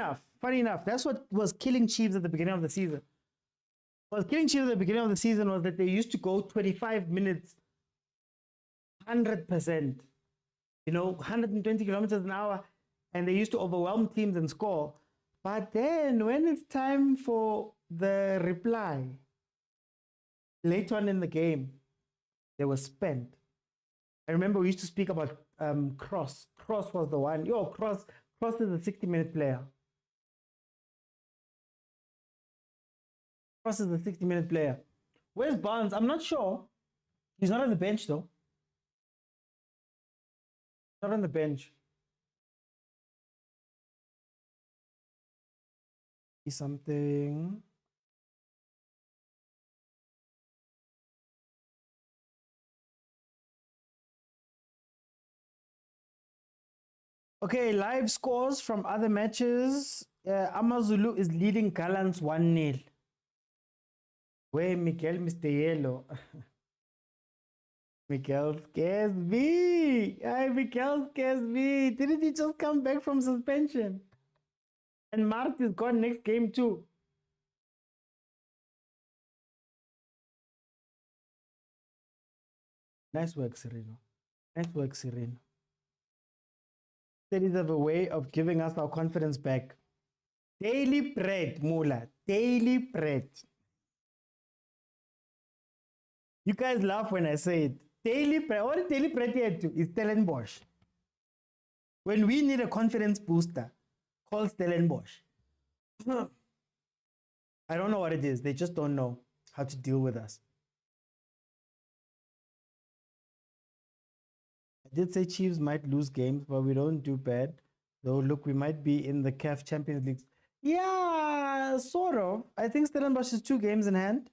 A: enough, that's what was killing Chiefs at the beginning of the season. What was killing Chiefs at the beginning of the season was that they used to go 25 minutes, 100%, 120 kilometers an hour, and they used to overwhelm teams and score. But then when it's time for the reply, later on in the game, they were spent. I remember we used to speak about Cross. Cross was the one. Cross is a 60-minute player. Cross is a 60-minute player. Where's Barnes? I'm not sure. He's not on the bench, though. Not on the bench. Something. Okay, live scores from other matches. Amazulu is leading Gallants 1-0. Where Miguel Mr. Yellow. Miguel scares me. Miguel scares me. Didn't he just come back from suspension? And Mart is gone next game too. Nice work, Sereno. Nice work, Sereno. Cities have a way of giving us our confidence back. Daily bread, Mula. Daily bread. You guys laugh when I say it. Daily bread. What is daily bread here to? It's Stellenbosch. When we need a confidence booster, call Stellenbosch. I don't know what it is. They just don't know how to deal with us. I did say Chiefs might lose games, but we don't do bad. Though, look, we might be in the CAF Champions League. Yeah, sort of. I think Stellenbosch has 2 games in hand,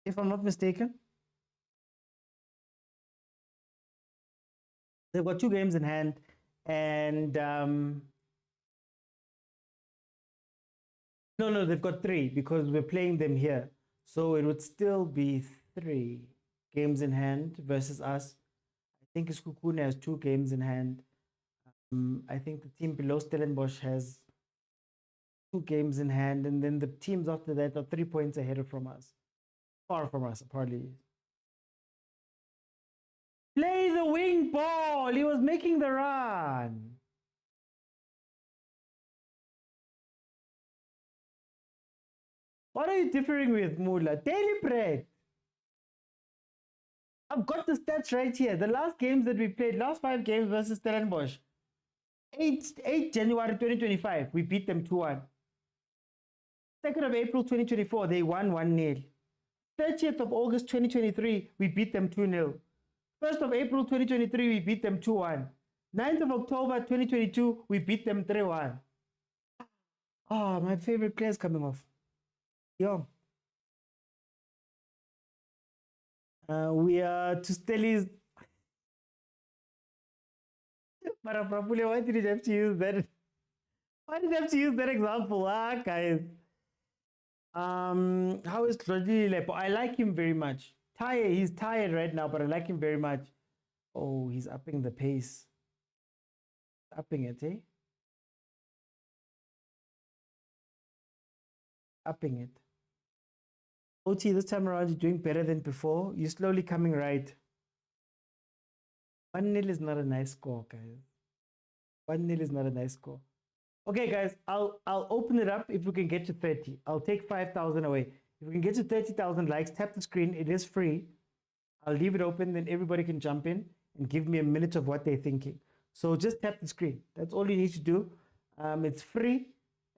A: if I'm not mistaken. They've got 2 games in hand, and no, they've got 3 because we're playing them here. So it would still be 3 games in hand versus us. I think Iskukune has 2 games in hand. I think the team below Stellenbosch has 2 games in hand, and then the teams after that are 3 points ahead from us. Far from us, apparently. Play the wing ball. He was making the run. What are you differing with, Mula? Daily bread. I've got the stats right here. The last games that we played, last 5 games versus Stellenbosch. 8 January 2025, we beat them 2-1. 2nd of April 2024, they won 1-0. 30th of August 2023, we beat them 2-0. 1st of April 2023, we beat them 2-1. 9th of October 2022, we beat them 3-1. Oh, my favorite player's coming off. Yo. We are to Stelli's. But probably why did you have to use that? Why did you have to use that example? Guys. How is Claudie Lepo? I like him very much. He's tired right now, but I like him very much. Oh, he's upping the pace. Upping it, eh? Upping it. OT, this time around, you're doing better than before. You're slowly coming right. 1-0 is not a nice score, guys. 1-0 is not a nice score. Okay, guys, I'll open it up if we can get to 30. I'll take 5,000 away. If we can get to 30,000 likes, tap the screen. It is free. I'll leave it open, then everybody can jump in and give me a minute of what they're thinking. So just tap the screen. That's all you need to do. It's free.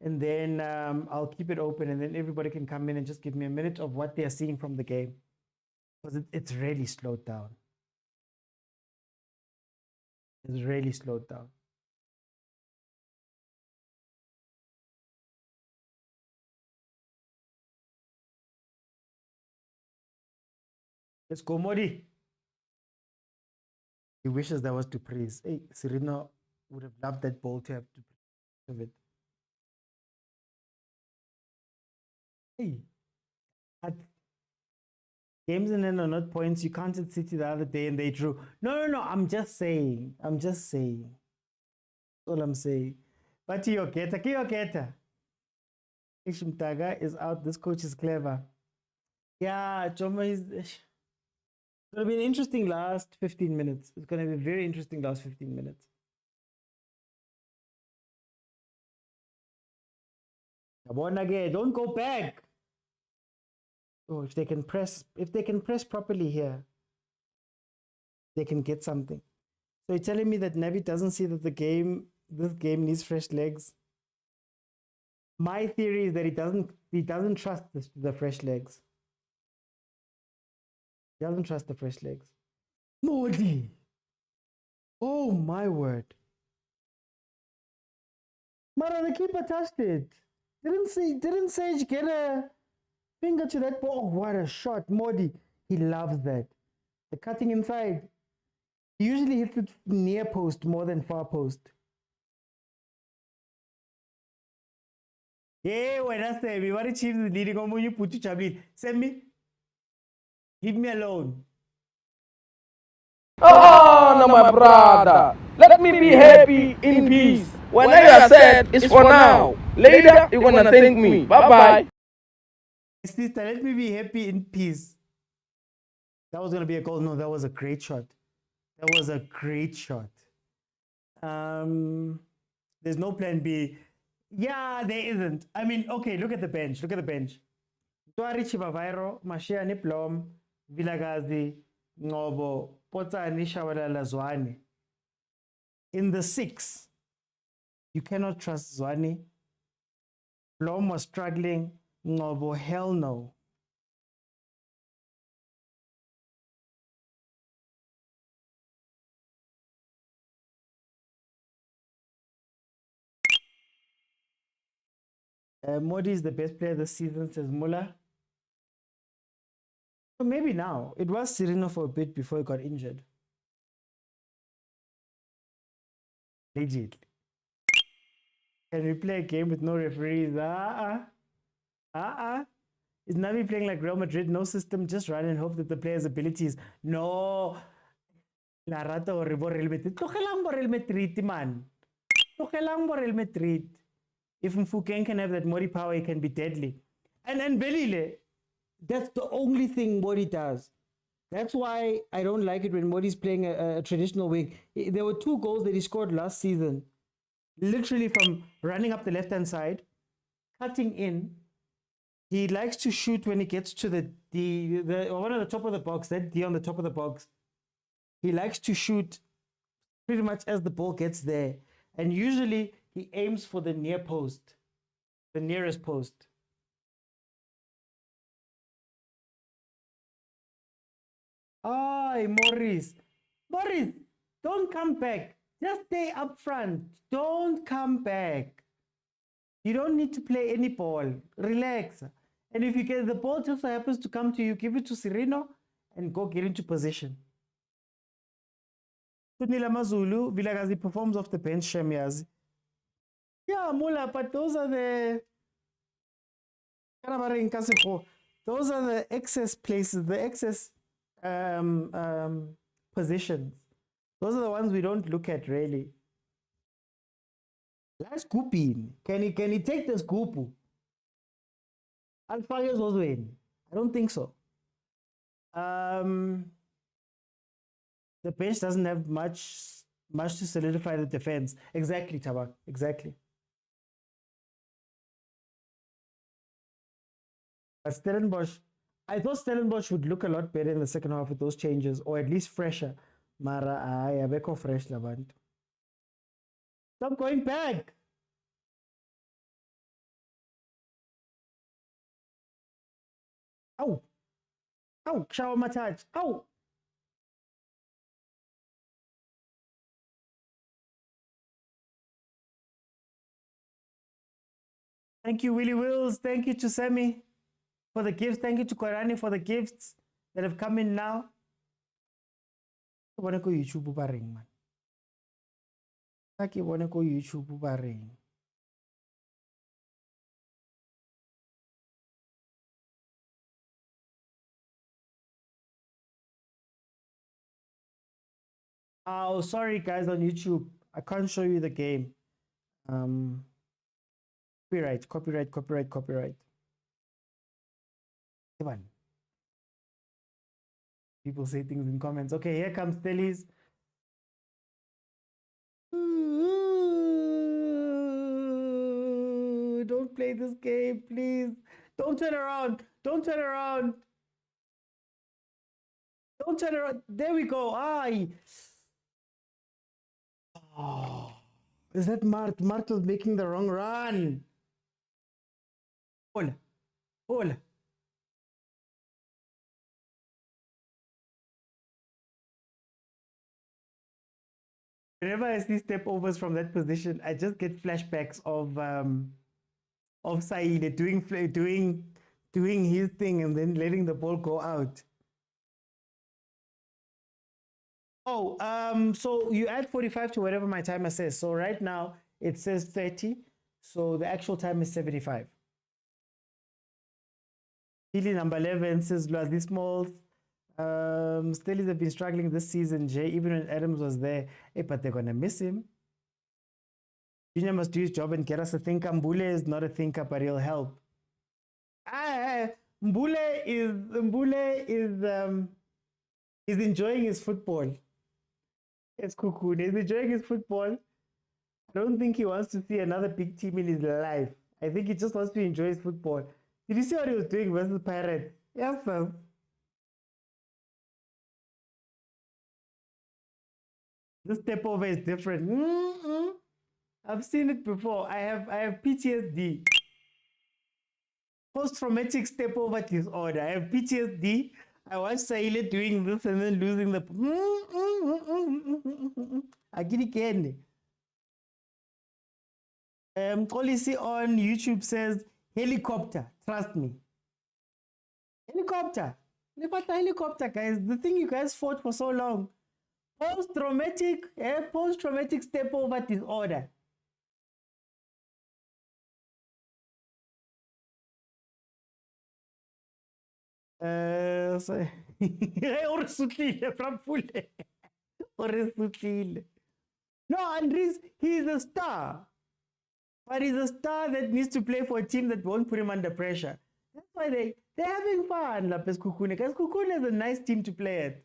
A: And then I'll keep it open, and then everybody can come in and just give me a minute of what they're seeing from the game. Because it's really slowed down. It's really slowed down. Let's go, Modi. He wishes that was to praise. Hey, Serena would have loved that ball to have to of it. Hey, games in end are not points. You counted City the other day and they drew. No. I'm just saying. That's all I'm saying. But Kiyoketa. Ishimtaga is out. This coach is clever. Yeah, Choma is. It's going to be an interesting last 15 minutes. It's going to be a very interesting last 15 minutes. Don't go back. Oh, if they can press properly here, they can get something. So you're telling me that Navi doesn't see that this game needs fresh legs? My theory is that he doesn't trust the fresh legs. He doesn't trust the fresh legs. Modi. Oh my word. Mara, the keeper touched it. Didn't Sage get a finger to that ball? Oh, what a shot. Modi. He loves that. The cutting inside. He usually hits it near post more than far post. Yeah, when I say everybody Chiefs is leading on you put you chabli. Send me. Leave me alone.
K: Oh, no, my brother. Let me be happy in peace. Whenever I said, it's for now. Later, you're going to thank me. Bye-bye.
A: Sister, let me be happy in peace. That was going to be a goal. No, that was a great shot. That was a great shot. There's no plan B. Yeah, there isn't. I mean, okay, look at the bench. Look at the bench. Tuari Chibavairo, Mashia Niplom, Vilakazi, Ngobo, Potsani Shawala Lazwani. In the 6, You cannot trust Zwane. Blom was struggling. Ngobo, hell no. Modi is the best player this season, says Muller. So maybe now. It was Sereno for a bit before he got injured. Legit. Can we play a game with no referees? Is Navi playing like Real Madrid? No system, just run and hope that the player's abilities. No. La rata o Real Madrid. Tlogelang Real Madrid, man. Tlogelang Real Madrid. If Mfukeng can have that Modi power, he can be deadly. And Belile, that's the only thing Modi does. That's why I don't like it when Modi's playing a traditional wing. There were 2 goals that he scored last season, literally from running up the left-hand side, cutting in. He likes to shoot when he gets to the one on the top of the box, that D on the top of the box. He likes to shoot pretty much as the ball gets there. And usually he aims for the near post, the nearest post. Morris, don't come back. Just stay up front. Don't come back. You don't need to play any ball. Relax. And if you get the ball just happens to come to you, give it to Sereno and go get into position. Tunila Mazulu, Vilakazi performs off the bench, Shemiazi. Yeah, Mula, but those are the excess places, the excess positions. Those are the ones we don't look at really. Last scooping. Can he take the scoop? Alpha is also in. I don't think so. The bench doesn't have much to solidify the defense. Exactly, Tabak. Exactly. But Stellenbosch, I thought Stellenbosch would look a lot better in the second half with those changes, or at least fresher. Mara, I beko fresh labant. Stop going back. Ow. Ow, shower massage. Ow. Thank you, Willie Wills. Thank you to Sammy for the gifts. Thank you to Korani for the gifts that have come in now. I want to go YouTube baring, man. I want to go YouTube baring. Oh, sorry guys on YouTube. I can't show you the game. Copyright. Come on. People say things in comments. Okay, here comes Telly's. Don't play this game, please. Don't turn around. Don't turn around. Don't turn around. There we go. Aye. Oh, is that Mart? Mart was making the wrong run. Hola. Hola. Whenever I see step overs from that position, I just get flashbacks of Saeed doing his thing and then letting the ball go out. Oh, so you add 45 to whatever my timer says. So right now it says 30. So the actual time is 75. Healy number 11 says Lwazi Smalls. Stellies have been struggling this season, Jay, even when Adams was there. Hey, but they're gonna miss him. Junior must do his job and get us a thinker. Mbule is not a thinker, but he'll help. Mbule is enjoying his football. It's Cocoon. He's enjoying his football. I don't think he wants to see another big team in his life. I think he just wants to enjoy his football. Did you see what he was doing versus Pirates? Yes, sir. This step over is different. I've seen it before. I have PTSD. Post-traumatic step over disorder. I have PTSD. I watched Saile doing this and then losing the. I get it again. Policy on YouTube says helicopter. Trust me. Helicopter. Helicopter, guys. The thing you guys fought for so long. Post-traumatic step over disorder. So no, Andres, he's a star. But he's a star that needs to play for a team that won't put him under pressure. That's why they're having fun, Lapes Kukune. Because Kukune is a nice team to play at.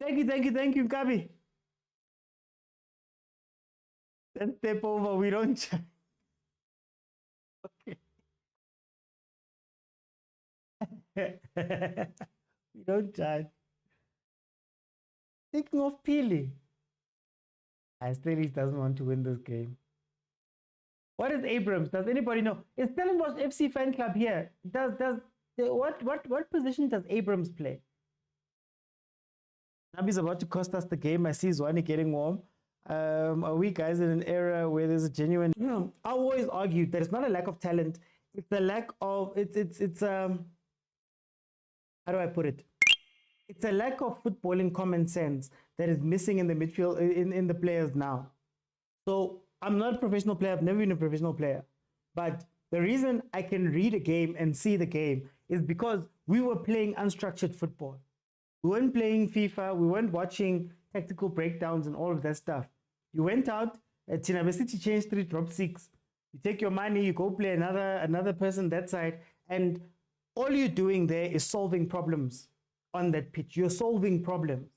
A: Thank you, Kabi. Let's step over. We don't check. Okay. We don't judge. Thinking of Pili. I still doesn't want to win this game. What is Abrams? Does anybody know? Is Stellenbosch FC fan club here? What position does Abrams play? Nabi's about to cost us the game. I see Zwani getting warm. Are we guys in an era where there's a genuine? I always argue that it's not a lack of talent. It's a lack of how do I put it? It's a lack of footballing common sense that is missing in the midfield in the players now. So I'm not a professional player. I've never been a professional player. But the reason I can read a game and see the game is because we were playing unstructured football. We weren't playing FIFA. We weren't watching tactical breakdowns and all of that stuff. You went out at Tinabe City, change 3, drop 6. You take your money, you go play another person that side, and all you're doing there is solving problems on that pitch. You're solving problems.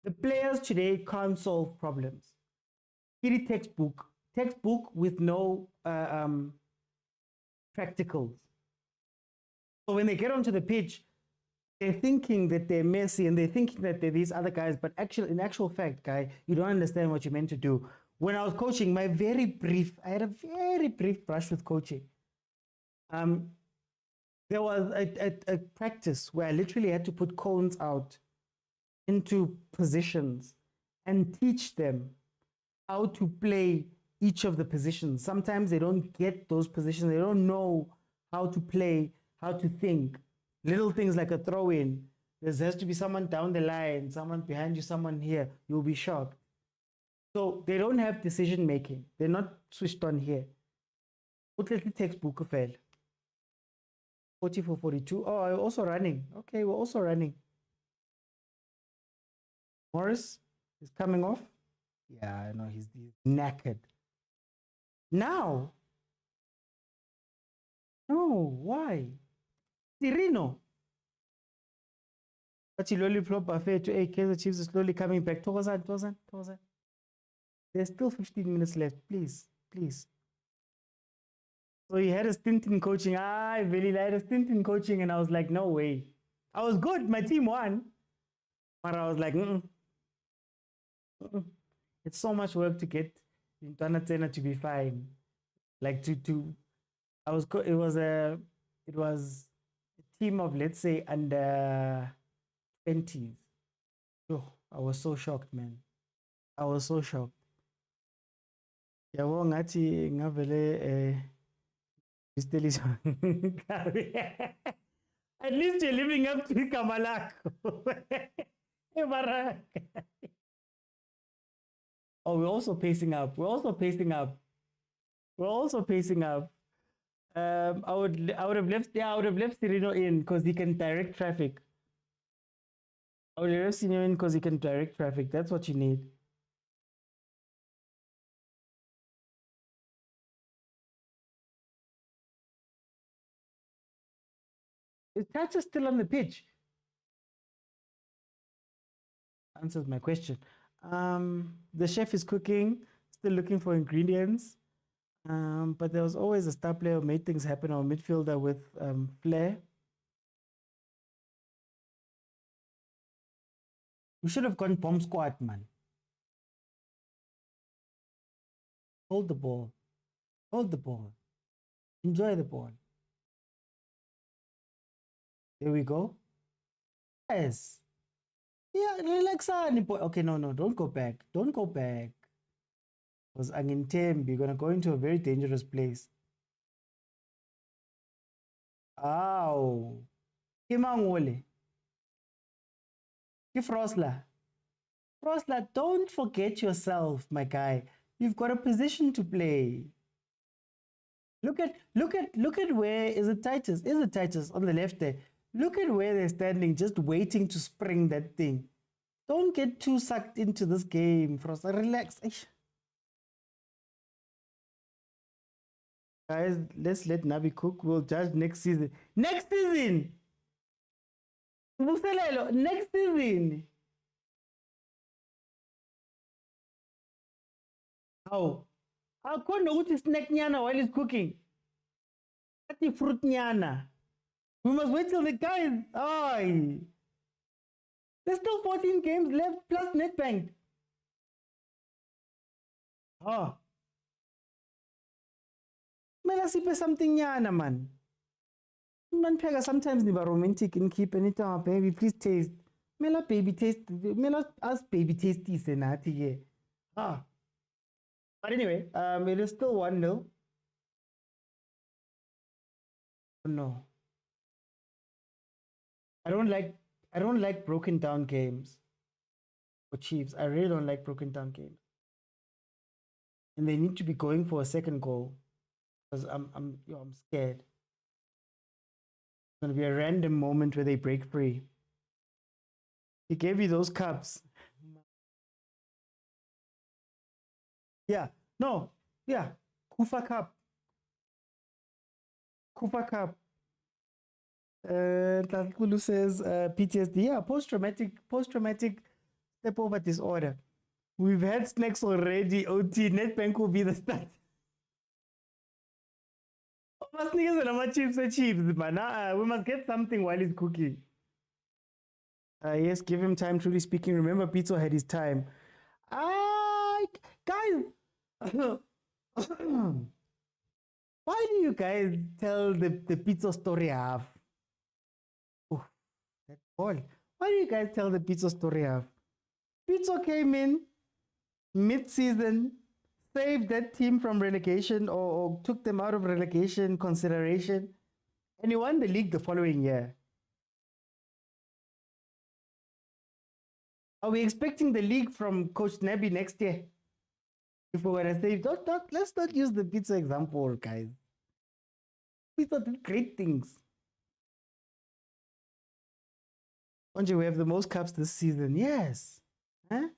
A: The players today can't solve problems. Kitty textbook with no practicals. So when they get onto the pitch, they're thinking that they're Messi and they're thinking that they're these other guys, but in actual fact, guy, you don't understand what you're meant to do. When I was coaching, I had a very brief brush with coaching. There was a practice where I literally had to put cones out into positions and teach them how to play each of the positions. Sometimes they don't get those positions. They don't know how to play, how to think. Little things like a throw-in. There has to be someone down the line, someone behind you, someone here. You'll be shocked. So they don't have decision-making. They're not switched on here. Textbook fail. 44-42. Oh, I'm also running. Okay, we're also running. Morris is coming off. Yeah, I know he's knackered. Now? No, why? Sirino. But slowly flop buffet to Kaizer Chiefs is slowly coming back. Thousand. There's still 15 minutes left. Please. So he had a stint in coaching. I had a stint in coaching and I was like, no way. I was good. My team won. But I was like, It's so much work to get Ntwana to be fine. Like it was a team of, let's say, under 20s. Oh, I was so shocked, man. I was so shocked. Yabo ngathi ngavele at least you're living up to Kamalako. Oh, we're also pacing up. I would have left Sirino in because he can direct traffic. That's what you need. Is Thatcher still on the pitch? Answers my question. The chef is cooking, still looking for ingredients. But there was always a star player who made things happen, or a midfielder with flair. We should have gone bomb squad, man. Hold the ball. Hold the ball. Enjoy the ball. There we go. Yes. Yeah, relax. Okay, no, don't go back. Don't go back. Because Angintem, you're going to go into a very dangerous place. Ow. Kimangole. Frosla. Frosla, don't forget yourself, my guy. You've got a position to play. Look at where is it Titus? Is it Titus on the left there? Look at where they're standing, just waiting to spring that thing. Don't get too sucked into this game, Frosla. Relax. Eish. Guys, let's let Nabi cook. We'll judge next season. Next season! Next season! How? I couldn't know what is snack nyana while he's cooking. That's fruit nyana. We must wait till the guys. Oh, there's still 14 games left plus Nedbank. Oh. Mela sipe something nyana, man. Man pega sometimes niba romantic and keep anytime, baby. Please taste. Mela baby taste. Mela us baby tasty senati ye. Ah. But anyway, it is still 1-0. No. I don't like broken down games for Chiefs. I really don't like broken down games. And they need to be going for a second goal. Because I'm scared. It's gonna be a random moment where they break free. He gave you those cups. Yeah, no, yeah, Kufa Cup. Kufa Cup. Tatkulu says PTSD. Yeah, post-traumatic step over disorder. We've had snacks already. OT Nedbank will be the start. Chiefs, man. We must get something while he's cooking. Yes, give him time. Truly speaking, remember Pitso had his time. Guys. Why do you guys tell the Pitso story half? Oh, that ball. Why do you guys tell the Pitso story half? Pitso came in mid-season, saved that team from relegation or took them out of relegation consideration, and he won the league the following year. Are we expecting the league from Coach Nabi next year? If we're gonna say, let's not use the Pitso example, guys. Pitso did great things. Onje, we have the most cups this season. Yes. Huh?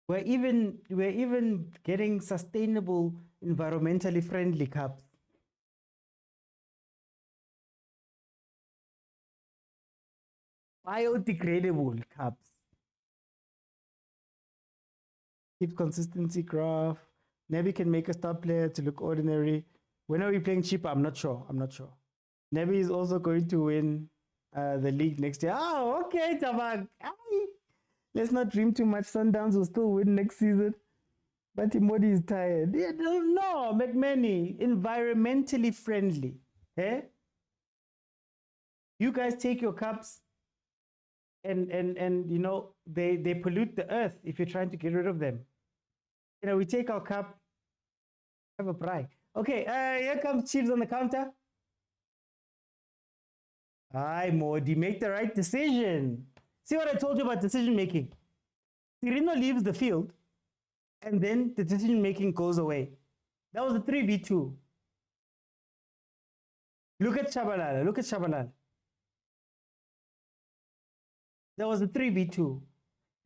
A: We're even getting sustainable, environmentally friendly cups. Biodegradable cups. Keep consistency graph. Nabi can make a star player to look ordinary. When are we playing cheaper? I'm not sure. Nabi is also going to win the league next year. Oh, okay, Tabak. Let's not dream too much. Sundowns will still win next season. But Timodi is tired. Yeah, no, McManny, environmentally friendly. Eh? You guys take your cups and you know, they pollute the earth if you're trying to get rid of them. You know, we take our cup, have a pry. Okay, here comes Chiefs on the counter. Aye, Modi, make the right decision. See what I told you about decision making? Cirino leaves the field and then the decision making goes away. That was a 3v2. Look at Shabalala. That was a 3v2.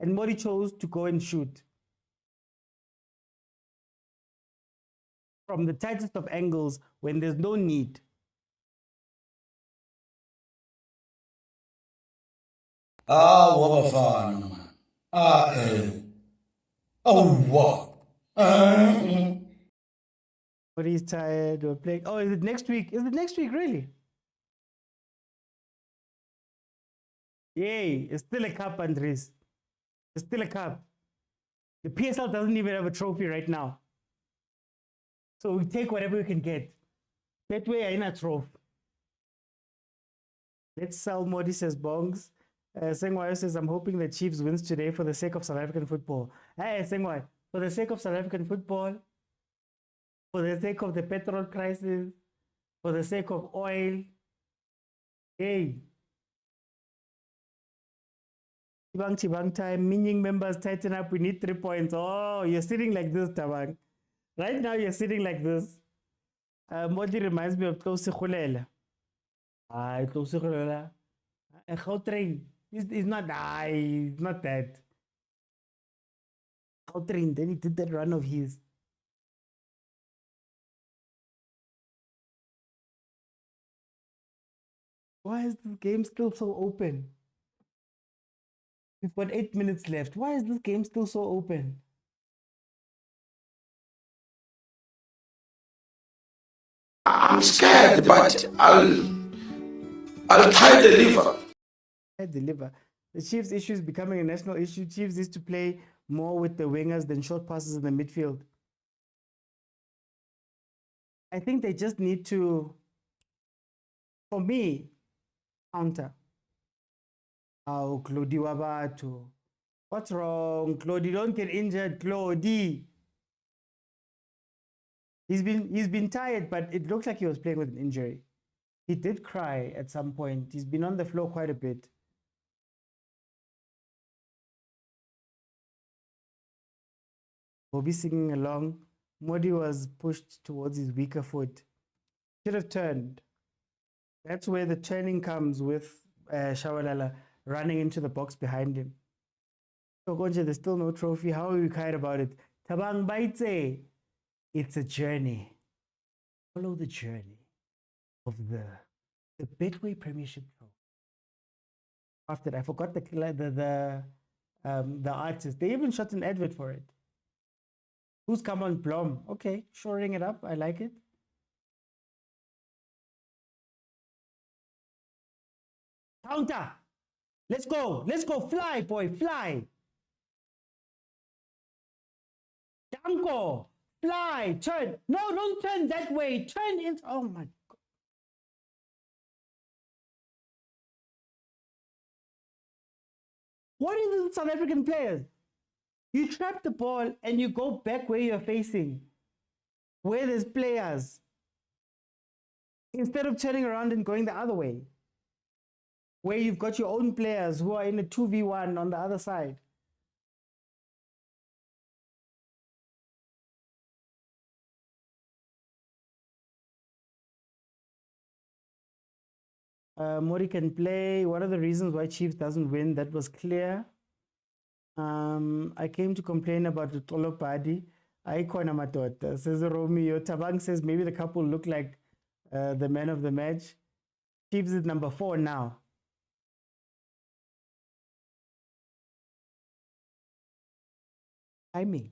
A: And Modi chose to go and shoot. From the tightest of angles when there's no need.
E: Bafana, man. What?
A: But he's tired. We're playing. Oh, is it next week? Is it next week, really? Yay. It's still a cup, Andres. It's still a cup. The PSL doesn't even have a trophy right now. So we take whatever we can get. That way, I in a trophy. Let's sell Modi, says Bongs. Sengwai says, I'm hoping the Chiefs wins today for the sake of South African football. Hey, Sengwai, for the sake of South African football, for the sake of the petrol crisis, for the sake of oil. Hey. Chibang time, Minying members tighten up, we need 3 points. Oh, you're sitting like this, Tabang. Right now, you're sitting like this. Modi reminds me of Tlosi Khulela. Tlosi Khulela. Gautrain. He's not that. Gautrain, then he did that run of his. Why is this game still so open? We've got 8 minutes left. Why is this game still so open?
C: I'm scared, but I'll try to deliver.
A: Deliver. The Chiefs' issue is becoming a national issue. Chiefs used to play more with the wingers than short passes in the midfield. I think they just need to, for me, counter. Oh, Claudie Wabato. What's wrong? Claudie, don't get injured, Claudie. He's been tired, but it looks like he was playing with an injury. He did cry at some point. He's been on the floor quite a bit. Bobby singing along. Modi was pushed towards his weaker foot. Should have turned. That's where the turning comes with Shawalala running into the box behind him. So Gonja, there's still no trophy. How are you kind about it? Tabang Baitse. It's a journey. Follow the journey of the Betway Premiership Trophy. After that, I forgot the artist. They even shot an advert for it. Who's come on Blom? Okay, shoring it up. I like it. Counter. Let's go. Let's go. Fly, boy. Fly. Danko. Fly. Turn. No, don't turn that way. Turn in. Oh my God. What is it, South African players? You trap the ball and you go back where you're facing, where there's players, instead of turning around and going the other way, where you've got your own players who are in a 2v1 on the other side. Mori can play. What are the reasons why Chiefs doesn't win? That was clear. I came to complain about the Tolo Padi. Aikona Matota, says Romeo. Tabang says maybe the couple look like the man of the match. Chiefs is number 4 now. I mean,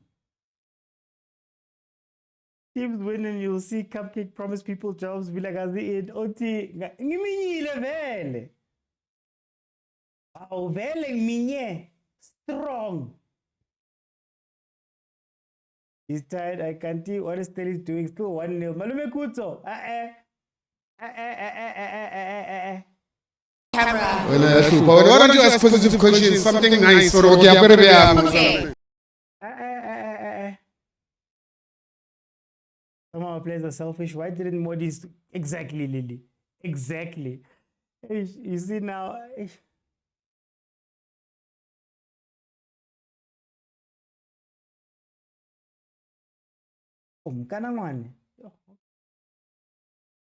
A: Chiefs win and you'll see Cupcake promise people jobs. Vilakazi in Oti. Ngiminyile vele. Aw vele minye. Strong. He's tired. I can't see what Estelle is doing. Still 1-0. Malume Kuto.
L: Camera. Why don't you ask positive questions? Something nice. Okay.
A: Some of our players are selfish. Why didn't Modi? Exactly, Lily. Exactly. You see now.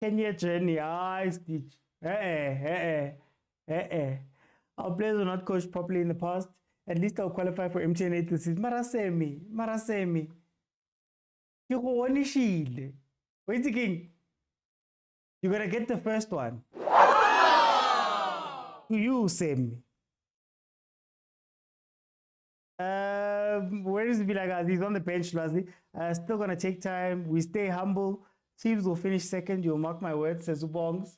A: Khanye journey, Stitch. Our players were not coached properly in the past. At least I'll qualify for MTN 8 this season. Marasemi. Wait a king. You're gonna get the first one. You, Semi. Where is Vilakazi? He's on the bench, Lazi. Still gonna take time. We stay humble. Chiefs will finish second. You'll mark my words, says Ubongs.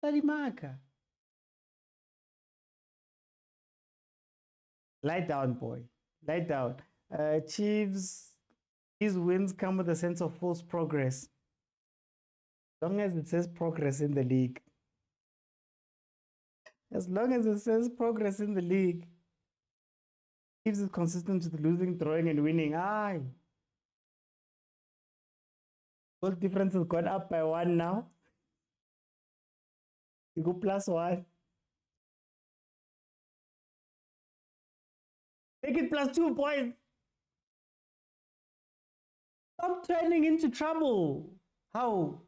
A: Tarimaka. Lie down, boy. Lie down. Chiefs, these wins come with a sense of false progress. As long as it says progress in the league. As long as it says progress in the league. Chiefs is consistent with losing, drawing, and winning. Aye. Goal difference has gone up by 1 now. You go +1. Make it +2 points. Stop turning into trouble. How?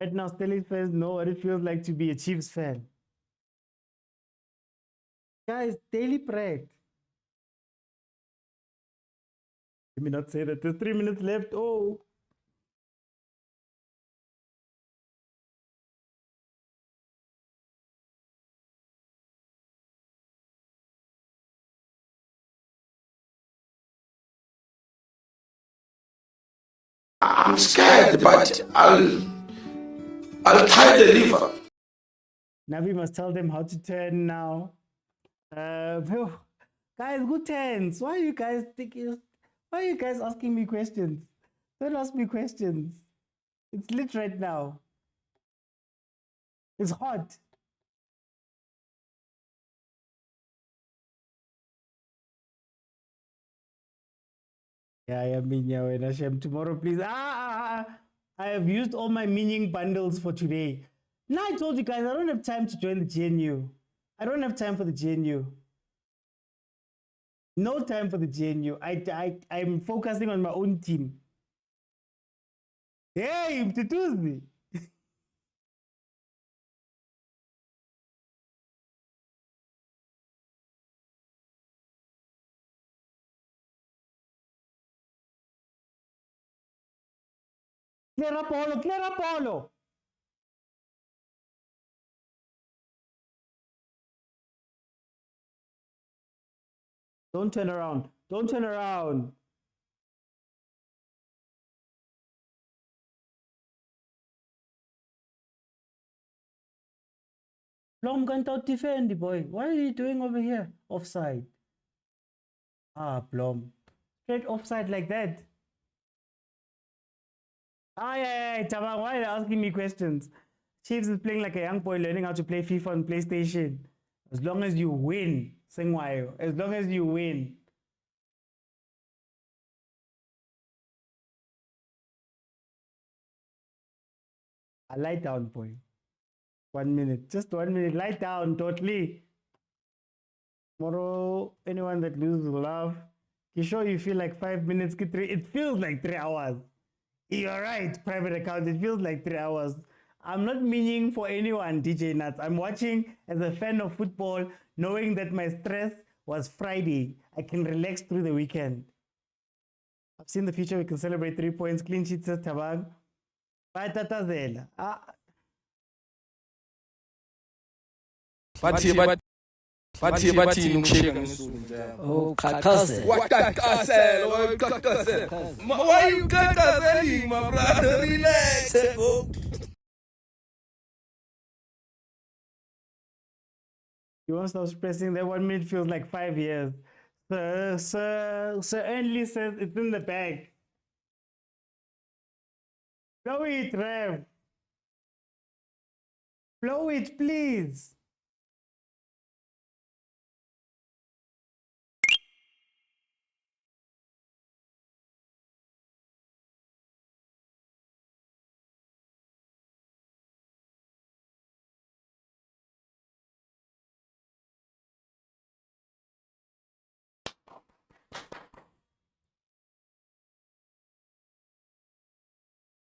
A: Right now, Stellenbosch fans know what it feels like to be a Chiefs fan. Guys, daily pride. Let me not say that. There's 3 minutes left. Oh.
C: I'm scared, but I'll try the liver.
A: Now we must tell them how to turn now. Guys, good turns. Why are you guys thinking? Why are you guys asking me questions? Don't ask me questions. It's lit right now. It's hot. Yeah, when Hashem tomorrow, please. I have used all my meaning bundles for today. Now I told you guys I don't have time to join the GNU. I don't have time for the GNU. No time for the GNU. I'm focusing on my own team. Hey, it's Tuesday. Clear up, Paulo. Clear up, Paulo. Don't turn around. Don't turn around. Blom can't out defend, boy. What are you doing over here? Offside. Blom. Straight offside like that. Tabang, why are you asking me questions? Chiefs is playing like a young boy learning how to play FIFA on PlayStation. As long as you win, Sengwayo. As long as you win. Lie down, boy. 1 minute. Just 1 minute. Lie down, totally. Tomorrow, anyone that loses will laugh. You sure you feel like 5 minutes? It feels like 3 hours. You're right, private account. It feels like 3 hours. I'm not meaning for anyone, DJ Nuts. I'm watching as a fan of football, knowing that my stress was Friday. I can relax through the weekend. I've seen the future. We can celebrate 3 points. Clean sheet, says Tabang. Bye, Tatazela.
K: Bathi ngikusheka ngesulu. Oh, kakase. What kakase? What kakase? Why you kakaseling, my brother? Relax, bro.
A: You won't stop stressing. That 1 minute feels like 5 years. Sir Endley says it's in the bag. Blow it, Rev. Blow it, please.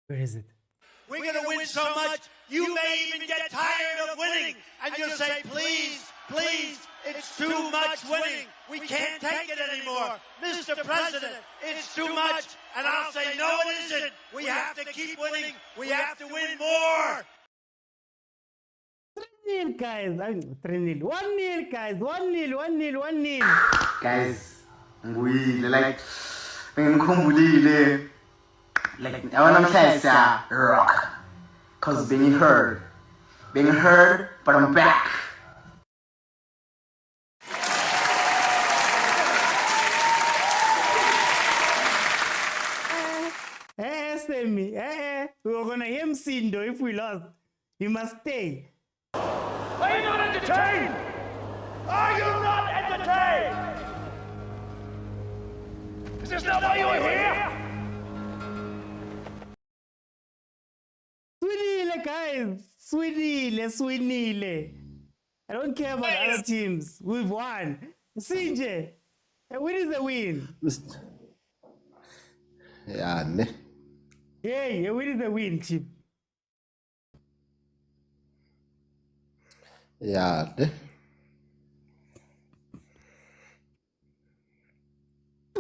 A: Where is it?
E: We're going to win so much, you may even get tired of winning. And you'll say, please, please, it's too much winning. We can't take it anymore. Mr. President, it's too much. And I'll say, no, it isn't. We have to keep winning. We have to win more.
A: 3-0, guys. 3-0. 1-0, guys. 1-0, 1-0, 1-0.
F: Guys, like, like, I want to say rock, cause being heard, being heard, but I'm back.
A: Semi, we were gonna hear him sing though if we lost. You must stay.
E: Are you not entertained? Are you not entertained? Is this not why you are here?
A: Swinile, guys. Swinile. I don't care about other teams. We've won. CJ, a win is a win.
C: Yeah, ne.
A: Hey, a win is a win, Chip.
C: Yeah, ne.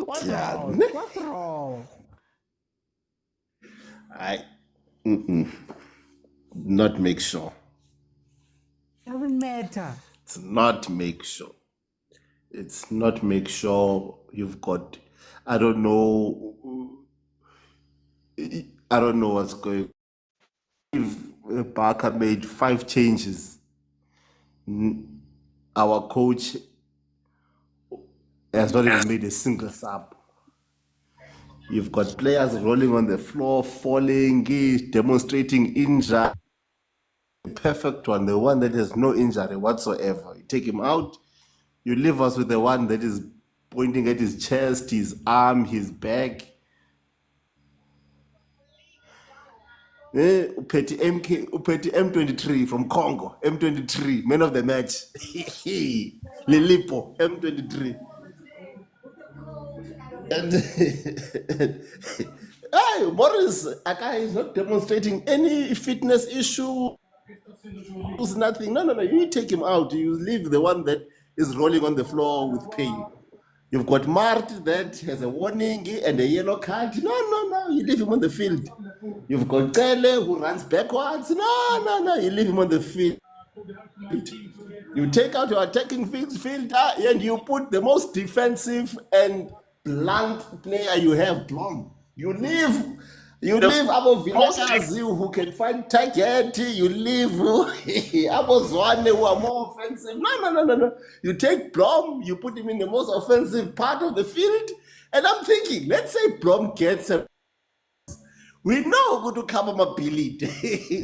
A: What's
C: Yeah,
A: wrong?
C: ne.
A: What's wrong?
C: Not make sure.
A: Doesn't matter.
C: It's not make sure. It's not make sure you've got. I don't know what's going. If Barker made 5 changes, our coach has not even made a single sub. You've got players rolling on the floor, falling, demonstrating injury. The perfect one, the one that has no injury whatsoever. You take him out, you leave us with the one that is pointing at his chest, his arm, his back. Upeti M23 from Congo, M23, man of the match. Lilipo, M23. And hey, Morris Aka is not demonstrating any fitness issue. Nothing. No. You take him out. You leave the one that is rolling on the floor with pain. You've got Mart that has a warning and a yellow card. No. You leave him on the field. You've got Tele who runs backwards. No. You leave him on the field. You take out your attacking fielder and you put the most defensive and blunt player you have, Blom. You leave Abo Vilakazi who can find target. You leave Abo Zwane who are more offensive. No. You take Blom, you put him in the most offensive part of the field. And I'm thinking, let's say Blom gets a. We know who to cover my billet.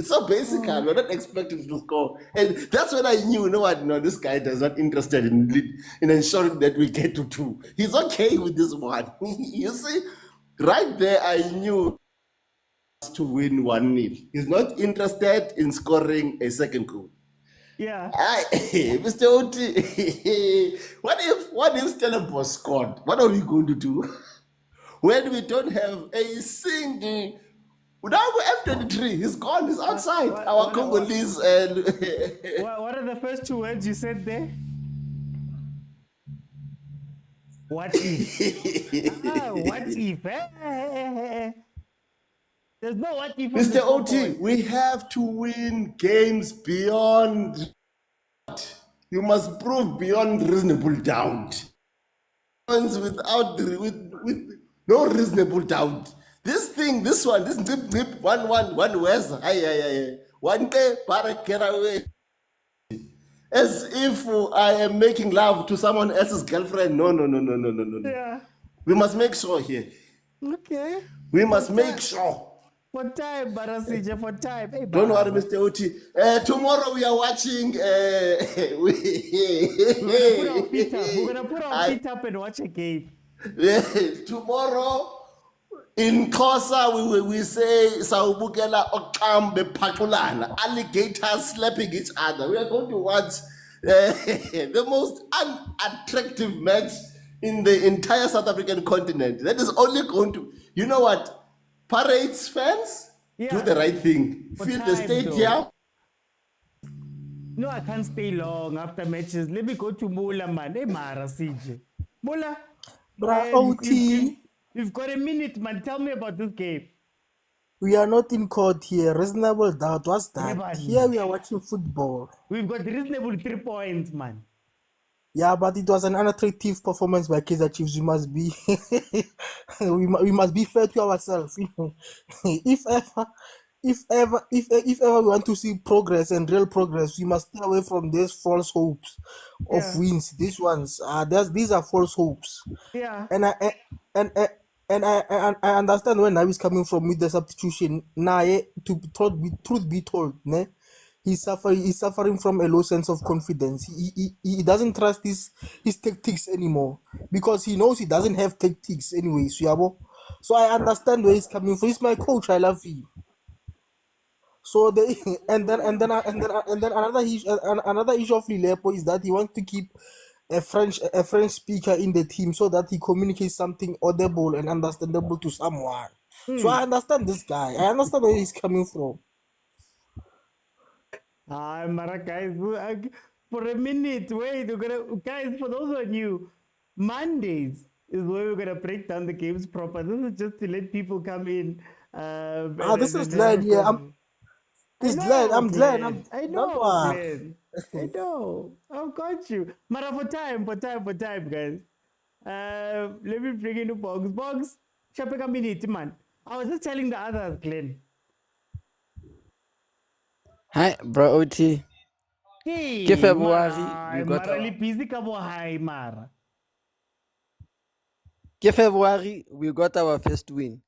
C: So basically, we're not expecting him to score. And that's when I knew, you know what, no, this guy is not interested in ensuring that we get to 2. He's okay with this one. You see, right there, I knew to win 1-0. He's not interested in scoring a second goal.
A: Yeah.
C: Mr. Oti, what if Stellenbosch scored? What are we going to do? When we don't have a single. Now M23, he's gone, he's outside. Our Congolese and.
A: What are the first 2 words you said there? What if? What if? There's no what if.
C: Mr. Oti, we have to win games beyond. You must prove beyond reasonable doubt. With no reasonable doubt. This one, this nip, one West, one day, para get away. As if I am making love to someone else's girlfriend. No.
A: Yeah.
C: We must make sure here.
A: Okay.
C: We must make sure.
A: For time, Barasija, for time. Hey,
C: don't worry, Mr. Oti. Tomorrow we are watching.
A: We're gonna put our feet up and watch a game.
C: Tomorrow. In Khoza, we say Sawubukela Okambe Patulana, alligators slapping each other. We are going to watch the most unattractive match in the entire South African continent. That is only going to, you know what? Parades fans, do the right thing. Fill the stadium.
A: No, I can't stay long after matches. Let me go to Mula, man. Hey, Mara, CJ. Mula.
M: OT.
A: You've got a minute, man. Tell me about this game.
M: We are not in court here. Reasonable doubt. What's that? Here we are watching football.
A: We've got reasonable 3 points, man.
M: Yeah, but it was an unattractive performance by Kaizer Chiefs. We must be, we must be fair to ourselves. If ever if ever we want to see progress and real progress, we must stay away from these false hopes of wins. These ones, these are false hopes.
A: Yeah.
M: And I understand where now he's coming from with the substitution. Now, truth be told, ne, he's suffering from a low sense of confidence. He doesn't trust his tactics anymore because he knows he doesn't have tactics anyway. So I understand where he's coming from. He's my coach. I love him. So then another issue of Lilepo is that he wants to keep a French speaker in the team so that he communicates something audible and understandable to someone. So I understand this guy. I understand where he's coming from.
A: Mara guys, for a minute, wait, guys, for those who are new, Mondays is where we're gonna break down the games proper. This is just to let people come in.
M: This is glad, yeah. I'm glad.
A: I know, Glenn. I know. I've got you. Mara, for time, guys. Let me bring in the box. Box, Shapeka minute, man. I was just telling the others, Glenn.
K: Hi, bro, OT.
A: Hey,
K: February, we got
A: Mara, busy kabo hi, Mara.
K: February, we got our first win.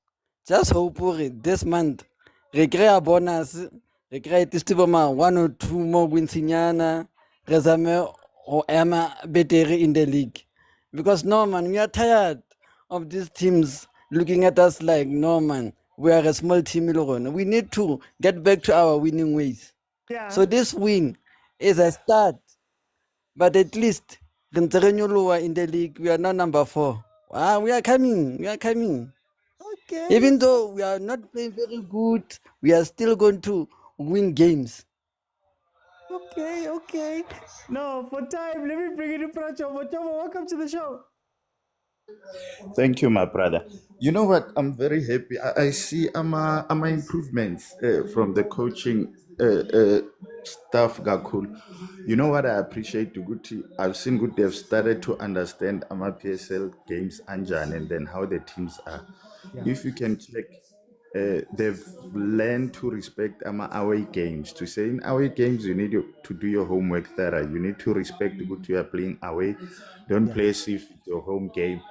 K: Just hope for it this month. We create a bonus. We create this 1 or 2 more wins in Yana. Rezame or Emma better in the league. Because no man, we are tired of these teams looking at us like no man. We are a small team. We need to get back to our winning ways.
A: Yeah.
K: So this win is a start. But at least in the league, we are now number 4. We are coming.
A: Okay.
K: Even though we are not playing very good, we are still going to win games.
A: Okay. No, for time, let me bring in the Pracho. Welcome to the show.
N: Thank you, my brother. You know what? I'm very happy. I see my improvements from the coaching staff. Gakul. You know what I appreciate Guti? I've seen good. They've started to understand my PSL games Anjan and then how the teams are.
A: Yeah.
N: If you can check, they've learned to respect away games. To say in away games, you need to do your homework thorough. You need to respect the good you are playing away. Don't play as if it's your home game.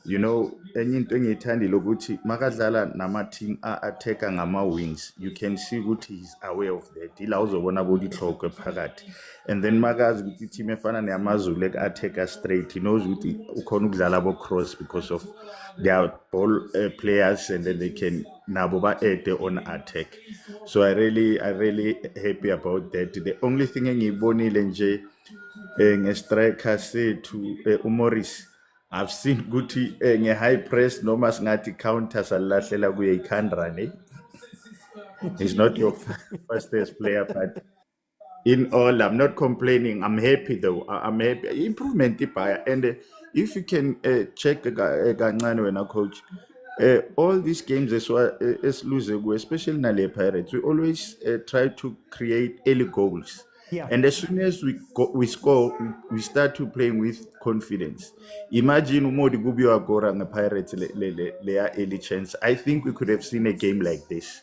N: You know, enye into engiyithandile ukuthi makadlala nama team attacker ngama wings, you can see ukuthi he's aware of that. Ila uzobona body clock phakathi. And then makazi ukuthi team efana neAmaZulu attacker straight, he knows ukuthi ukhona ukudlala bo cross because of their ball players, and then they can nabo ba add on attack. So I really happy about that. The only thing engiyibonile nje ngestriker sethu uMorris, I've seen Guti high press noma singathi counter salahlela kuye ikhandra. He's not your fastest player, but in all, I'm not complaining. I'm happy though. I'm happy. Improvement ibhaya. And if you can check kancane wena coach, all these games as lose, especially nale Pirates, we always try to create early goals.
A: Yeah.
N: And as soon as we score, we start to playing with confidence. Imagine Umodi Gubio Agora and the Pirates their early chance. I think we could have seen a game like this.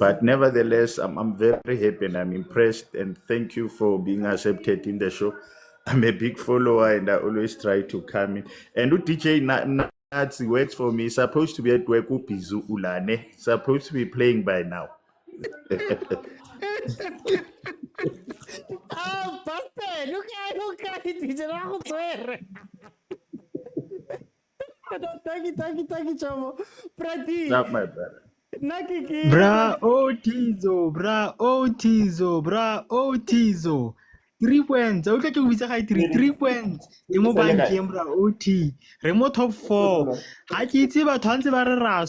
N: But nevertheless, I'm very happy and I'm impressed, and thank you for being accepted in the show. I'm a big follower and I always try to come in. And DJ Nats works for me. Supposed to be at work, Pizu Ulane. Supposed to be playing by now.
A: Bastard, look at it. He's an out swear. Thank you, Chamo. Prati.
N: Not my brother.
O: Bra Otizo. 3 points. Okay, to visa 3 points. Imo banking bra OT. Remo top 4. Ha ke itse ba tshwantse ba re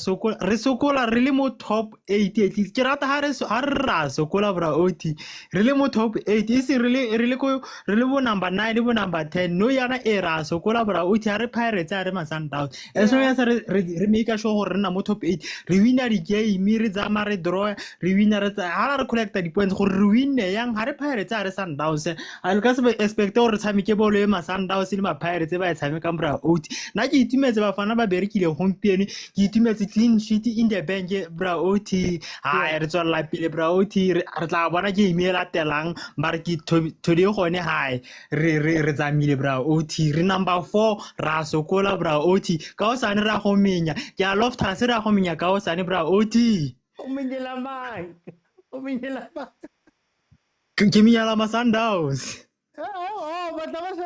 O: sokola re le mo top 8 at least. Ke rata ha re sokola bra OT. Re le mo top 8. Isi re le bo number 9 le bo number 10. No yana era sokola bra OT ha re Pirates ha re ma Sundowns. As long as re make sure gore re na mo top 8. Re winner di game, re tsama re draw, re winner re collect di points gore re win yang ha re Pirates ha re Sundowns. a le ka se expect gore tshameke bolo e ma Sundowns le ma Pirates ba e tshameka bra OT nna ke itumetse bafana ba berekile gompieno ke itumetse clean sheet in the bench bra OT ha re tswalla pele bra OT re tla bona game e latelang mara ke thodi gone hae re tsamile bra OT re number 4 ra sokola bra OT ka o sane ra go menya ke a lofta se ra go menya ka o sane bra OT
A: o menyela mai
O: ke menyala ma Sundowns
A: but that was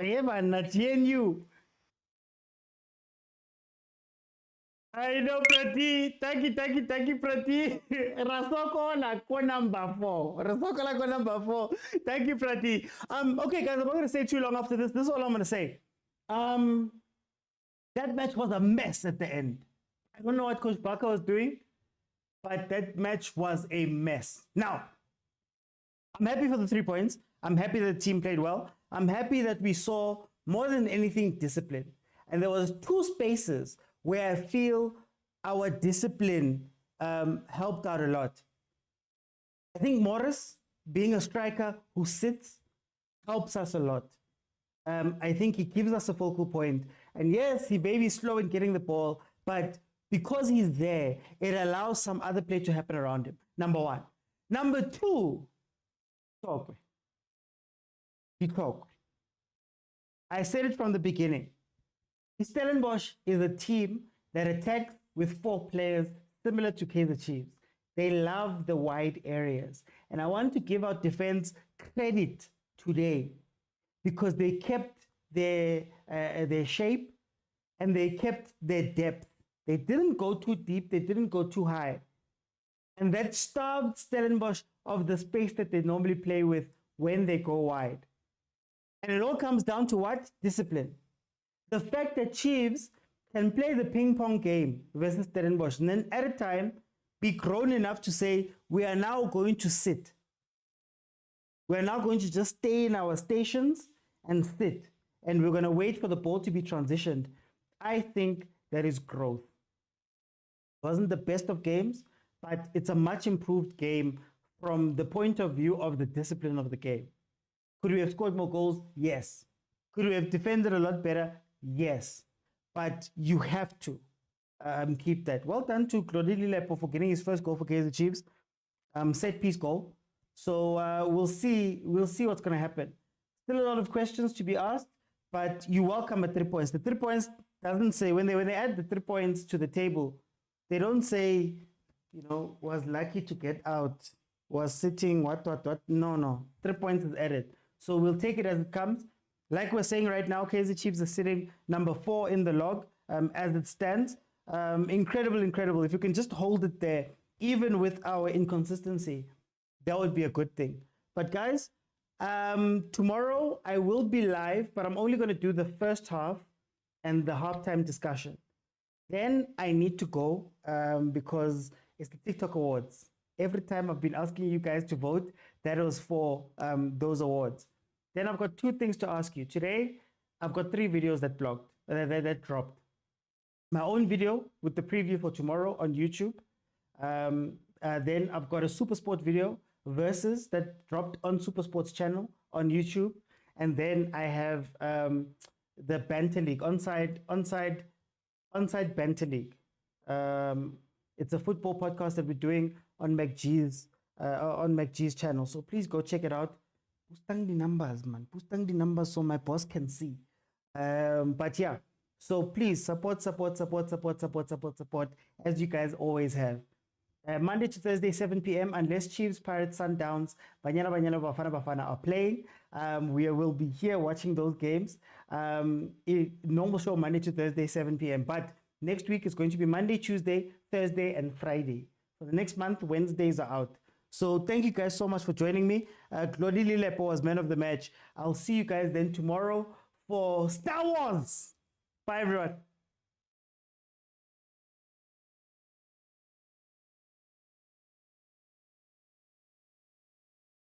A: yeah man not GNU. I know Prati, thank you Prati. Rasokola ko number 4. Rasokola ko number 4. Thank you Prati. Okay guys, I'm not going to say too long after this. This is all I'm going to say. That match was a mess at the end. I don't know what Coach Barker was doing, but that match was a mess. Now, I'm happy for the 3 points. I'm happy that the team played well. I'm happy that we saw more than anything discipline. And there was 2 spaces where I feel our discipline helped out a lot. I think Morris, being a striker who sits, helps us a lot. I think he gives us a focal point. And yes, he may be slow in getting the ball, but because he's there, it allows some other play to happen around him. Number 1. Number 2, talk. I said it from the beginning. Stellenbosch is a team that attacks with 4 players similar to Kaizer Chiefs. They love the wide areas. And I want to give our defense credit today because they kept their shape and they kept their depth. They didn't go too deep. They didn't go too high. And that starved Stellenbosch of the space that they normally play with when they go wide. And it all comes down to what? Discipline. The fact that Chiefs can play the ping pong game versus Stellenbosch and then at a time be grown enough to say, we are now going to sit. We are now going to just stay in our stations and sit. And we're going to wait for the ball to be transitioned. I think that is growth. It wasn't the best of games, but it's a much improved game from the point of view of the discipline of the game. Could we have scored more goals? Yes. Could we have defended a lot better? Yes. But you have to keep that. Well done to Glodili Lepo for getting his first goal for Kaizer Chiefs. Set piece goal. So we'll see what's going to happen. Still a lot of questions to be asked, but you welcome at 3 points. The 3 points doesn't say, when they add the 3 points to the table, they don't say, was lucky to get out, was sitting, what. No. 3 points is added. So we'll take it as it comes. Like we're saying right now, Kaizer Chiefs are sitting number 4 in the log as it stands. Incredible. If you can just hold it there, even with our inconsistency, that would be a good thing. But guys, tomorrow I will be live, but I'm only going to do the first half and the halftime discussion. Then I need to go because it's the TikTok Awards. Every time I've been asking you guys to vote, that was for those awards. Then I've got 2 things to ask you. Today, I've got 3 videos that dropped. My own video with the preview for tomorrow on YouTube. Then I've got a Supersport video versus that dropped on Supersport's channel on YouTube. And then I have the Banter League, onside Banter League. It's a football podcast that we're doing on McG's channel. So please go check it out. Boosting the numbers, man. Boosting the numbers so my boss can see. But yeah, so please support as you guys always have. Monday to Thursday, 7 p.m. unless Chiefs, Pirates, Sundowns, Banyana, Bafana are playing. We will be here watching those games. Normal show Monday to Thursday, 7 p.m. But next week is going to be Monday, Tuesday, Thursday, and Friday. For the next month, Wednesdays are out. So thank you guys so much for joining me. Glodili Lepo was man of the match. I'll see you guys then tomorrow for Star Wars. Bye, everyone.